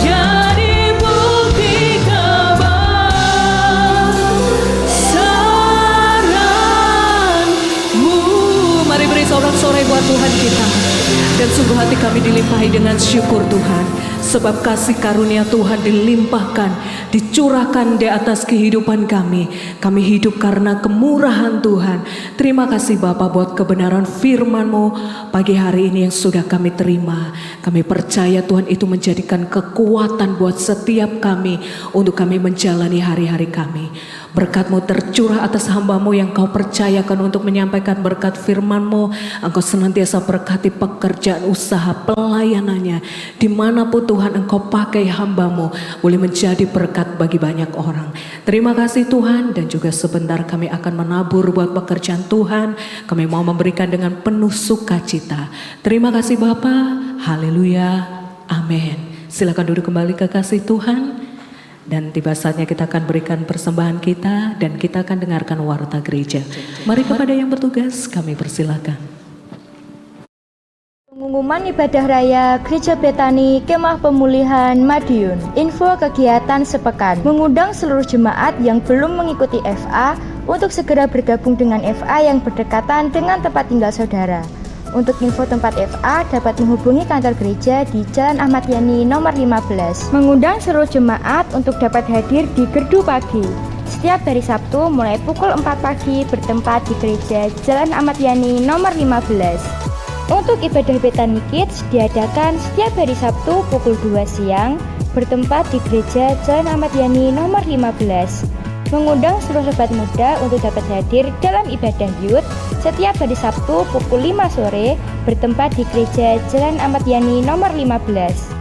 Jadi bukti kebesaran-Mu. Mari beri sorak-sorai buat Tuhan kita. Dan sungguh hati kami dilimpahi dengan syukur Tuhan, sebab kasih karunia Tuhan dilimpahkan, dicurahkan di atas kehidupan kami. Kami hidup karena kemurahan Tuhan. Terima kasih Bapa buat kebenaran firman-Mu pagi hari ini yang sudah kami terima. Kami percaya Tuhan itu menjadikan kekuatan buat setiap kami untuk kami menjalani hari-hari kami. Berkat-Mu tercurah atas hamba-Mu yang Kau percayakan untuk menyampaikan berkat firman-Mu. Engkau senantiasa berkati pekerjaan usaha pelayanannya. Dimanapun Tuhan Engkau pakai hamba-Mu, boleh menjadi berkat bagi banyak orang. Terima kasih Tuhan, dan juga sebentar kami akan menabur buat pekerjaan Tuhan. Kami mau memberikan dengan penuh sukacita. Terima kasih Bapa. Haleluya. Amin. Silakan duduk kembali kekasih Tuhan. Dan tiba saatnya kita akan berikan persembahan kita, dan kita akan dengarkan warta gereja. Mari kepada yang bertugas kami persilakan. Pengumuman ibadah raya Gereja Betani Kemah Pemulihan Madiun. Info kegiatan sepekan. Mengundang seluruh jemaat yang belum mengikuti FA untuk segera bergabung dengan FA yang berdekatan dengan tempat tinggal saudara. Untuk info tempat FA dapat menghubungi kantor gereja di Jalan Ahmad Yani nomor 15. Mengundang seluruh jemaat untuk dapat hadir di Gerdu Pagi. Setiap hari Sabtu mulai pukul 4 pagi bertempat di gereja Jalan Ahmad Yani nomor 15. Untuk ibadah Betani Kids diadakan setiap hari Sabtu pukul 2 siang bertempat di gereja Jalan Ahmad Yani nomor 15. Mengundang seluruh sobat muda untuk dapat hadir dalam ibadah youth setiap hari Sabtu pukul 5 sore bertempat di gereja Jalan Ahmad Yani nomor 15.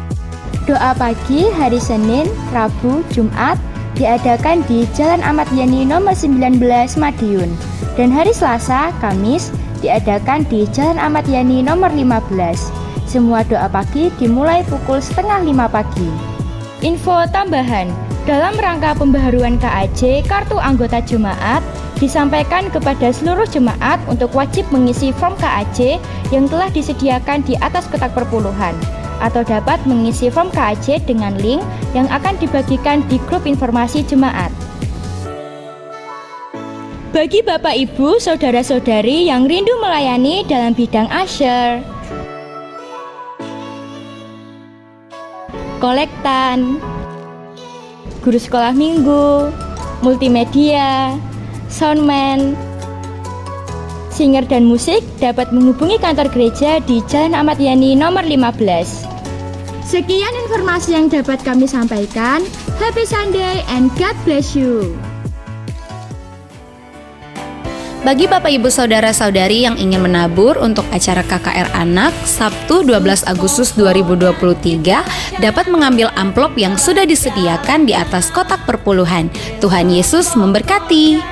Doa pagi hari Senin, Rabu, Jumat diadakan di Jalan Ahmad Yani nomor 19 Madiun, dan hari Selasa, Kamis diadakan di Jalan Ahmad Yani nomor 15. Semua doa pagi dimulai pukul 4:30 pagi. Info tambahan, dalam rangka pembaharuan KAJ kartu anggota jemaat disampaikan kepada seluruh jemaat untuk wajib mengisi form KAJ yang telah disediakan di atas kotak perpuluhan, atau dapat mengisi form KAJ dengan link yang akan dibagikan di grup informasi jemaat. Bagi Bapak Ibu, Saudara-saudari yang rindu melayani dalam bidang usher, kolektan, guru sekolah minggu, multimedia, soundman, singer dan musik dapat menghubungi kantor gereja di Jalan Ahmad Yani nomor 15. Sekian informasi yang dapat kami sampaikan. Happy Sunday and God bless you. Bagi Bapak Ibu Saudara-saudari yang ingin menabur untuk acara KKR Anak Sabtu 12 Agustus 2023 dapat mengambil amplop yang sudah disediakan di atas kotak perpuluhan. Tuhan Yesus memberkati.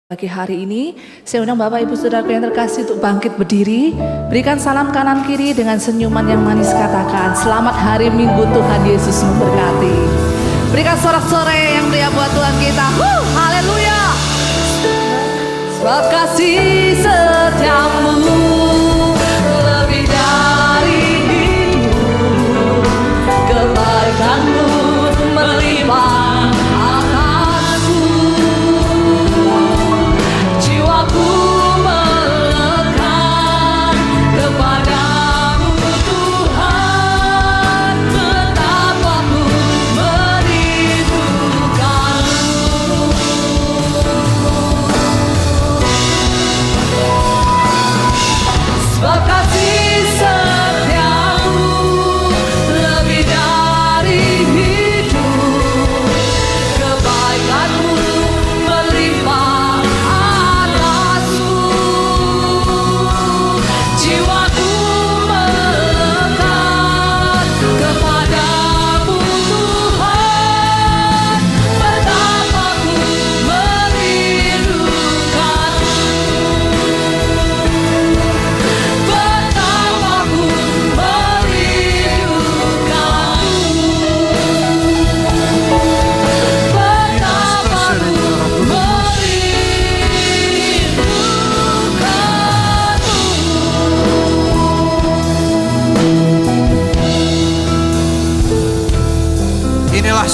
Pagi hari ini, saya undang Bapak Ibu Saudara yang terkasih untuk bangkit berdiri, berikan salam kanan kiri dengan senyuman yang manis, katakan, selamat hari Minggu, Tuhan Yesus memberkati. Berikan sorak-sorai yang meriah buat Tuhan kita. Haleluya. Sebab kasih setiamu lebih dari hidup, kebaikanmu melimpah.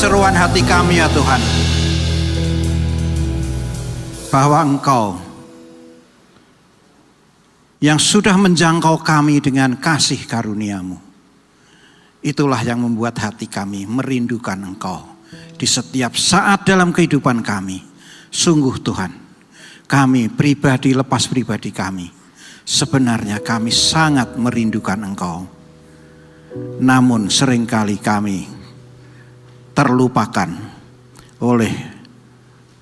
Seruan hati kami ya Tuhan, bahwa Engkau yang sudah menjangkau kami dengan kasih karunia-Mu, itulah yang membuat hati kami merindukan Engkau di setiap saat dalam kehidupan kami. Sungguh Tuhan, kami pribadi, lepas pribadi kami, sebenarnya kami sangat merindukan Engkau. Namun seringkali kami terlupakan oleh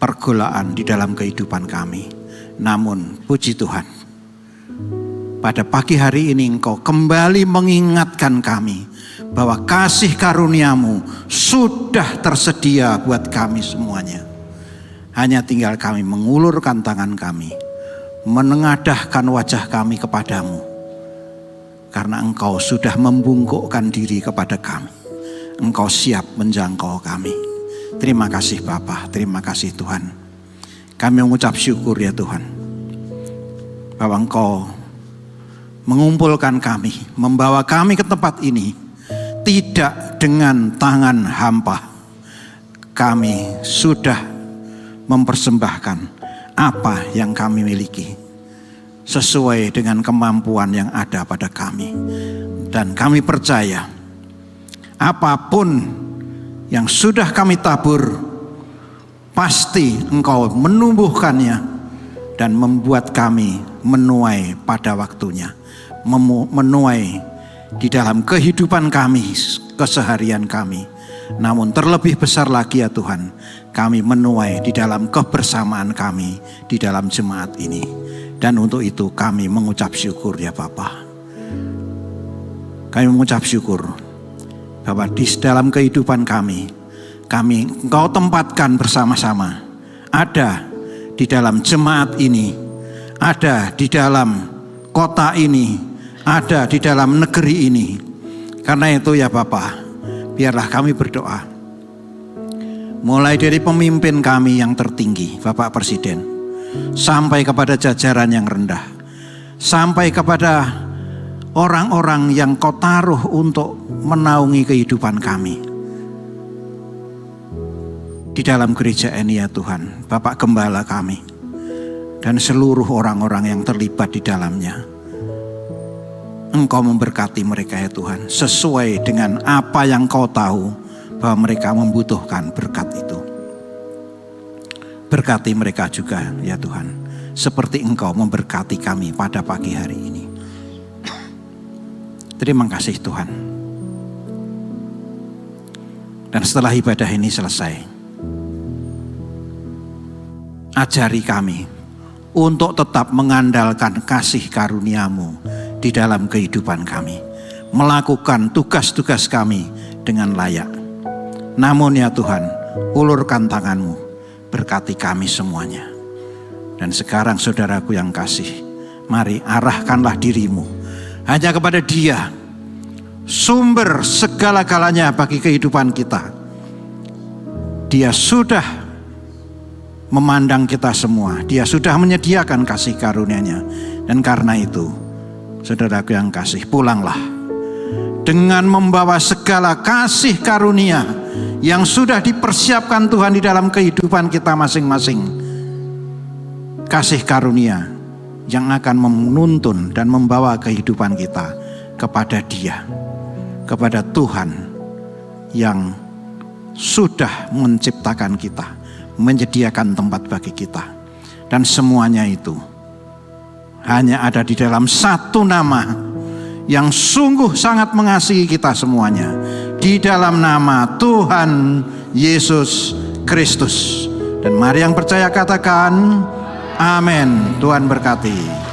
pergaulan di dalam kehidupan kami. Namun puji Tuhan, pada pagi hari ini Engkau kembali mengingatkan kami bahwa kasih karunia-Mu sudah tersedia buat kami semuanya. Hanya tinggal kami mengulurkan tangan kami, menengadahkan wajah kami kepadamu, karena Engkau sudah membungkukkan diri kepada kami. Engkau siap menjangkau kami. Terima kasih Bapa, terima kasih Tuhan. Kami mengucap syukur ya Tuhan, bahwa Engkau mengumpulkan kami, membawa kami ke tempat ini, tidak dengan tangan hampa. Kami sudah mempersembahkan apa yang kami miliki sesuai dengan kemampuan yang ada pada kami. Dan kami percaya apapun yang sudah kami tabur, pasti Engkau menumbuhkannya dan membuat kami menuai pada waktunya, menuai di dalam kehidupan kami, keseharian kami. Namun terlebih besar lagi ya Tuhan, kami menuai di dalam kebersamaan kami di dalam jemaat ini. Dan untuk itu kami mengucap syukur ya Bapa. Kami mengucap syukur bahwa di dalam kehidupan kami Engkau tempatkan bersama-sama. Ada di dalam jemaat ini, ada di dalam kota ini, ada di dalam negeri ini. Karena itu ya Bapa, biarlah kami berdoa. Mulai dari pemimpin kami yang tertinggi, Bapak Presiden, sampai kepada jajaran yang rendah, sampai kepada orang-orang yang Kau taruh untuk menaungi kehidupan kami di dalam gereja ini ya Tuhan. Bapak Gembala kami dan seluruh orang-orang yang terlibat di dalamnya, Engkau memberkati mereka ya Tuhan, sesuai dengan apa yang Kau tahu bahwa mereka membutuhkan berkat itu. Berkati mereka juga ya Tuhan, seperti Engkau memberkati kami pada pagi hari ini. Terima kasih Tuhan. Dan setelah ibadah ini selesai, ajari kami untuk tetap mengandalkan kasih karunia-Mu di dalam kehidupan kami, melakukan tugas-tugas kami dengan layak. Namun ya Tuhan, ulurkan tangan-Mu, berkati kami semuanya. Dan sekarang saudaraku yang kasih, mari arahkanlah dirimu hanya kepada Dia, sumber segala-galanya bagi kehidupan kita. Dia sudah memandang kita semua, Dia sudah menyediakan kasih karunia-Nya. Dan karena itu, saudaraku yang kasih, pulanglah dengan membawa segala kasih karunia yang sudah dipersiapkan Tuhan di dalam kehidupan kita masing-masing. Kasih karunia yang akan menuntun dan membawa kehidupan kita kepada Dia, kepada Tuhan yang sudah menciptakan kita, menyediakan tempat bagi kita. Dan semuanya itu hanya ada di dalam satu nama yang sungguh sangat mengasihi kita semuanya, di dalam nama Tuhan Yesus Kristus. Dan mari yang percaya katakan amin. Tuhan berkati.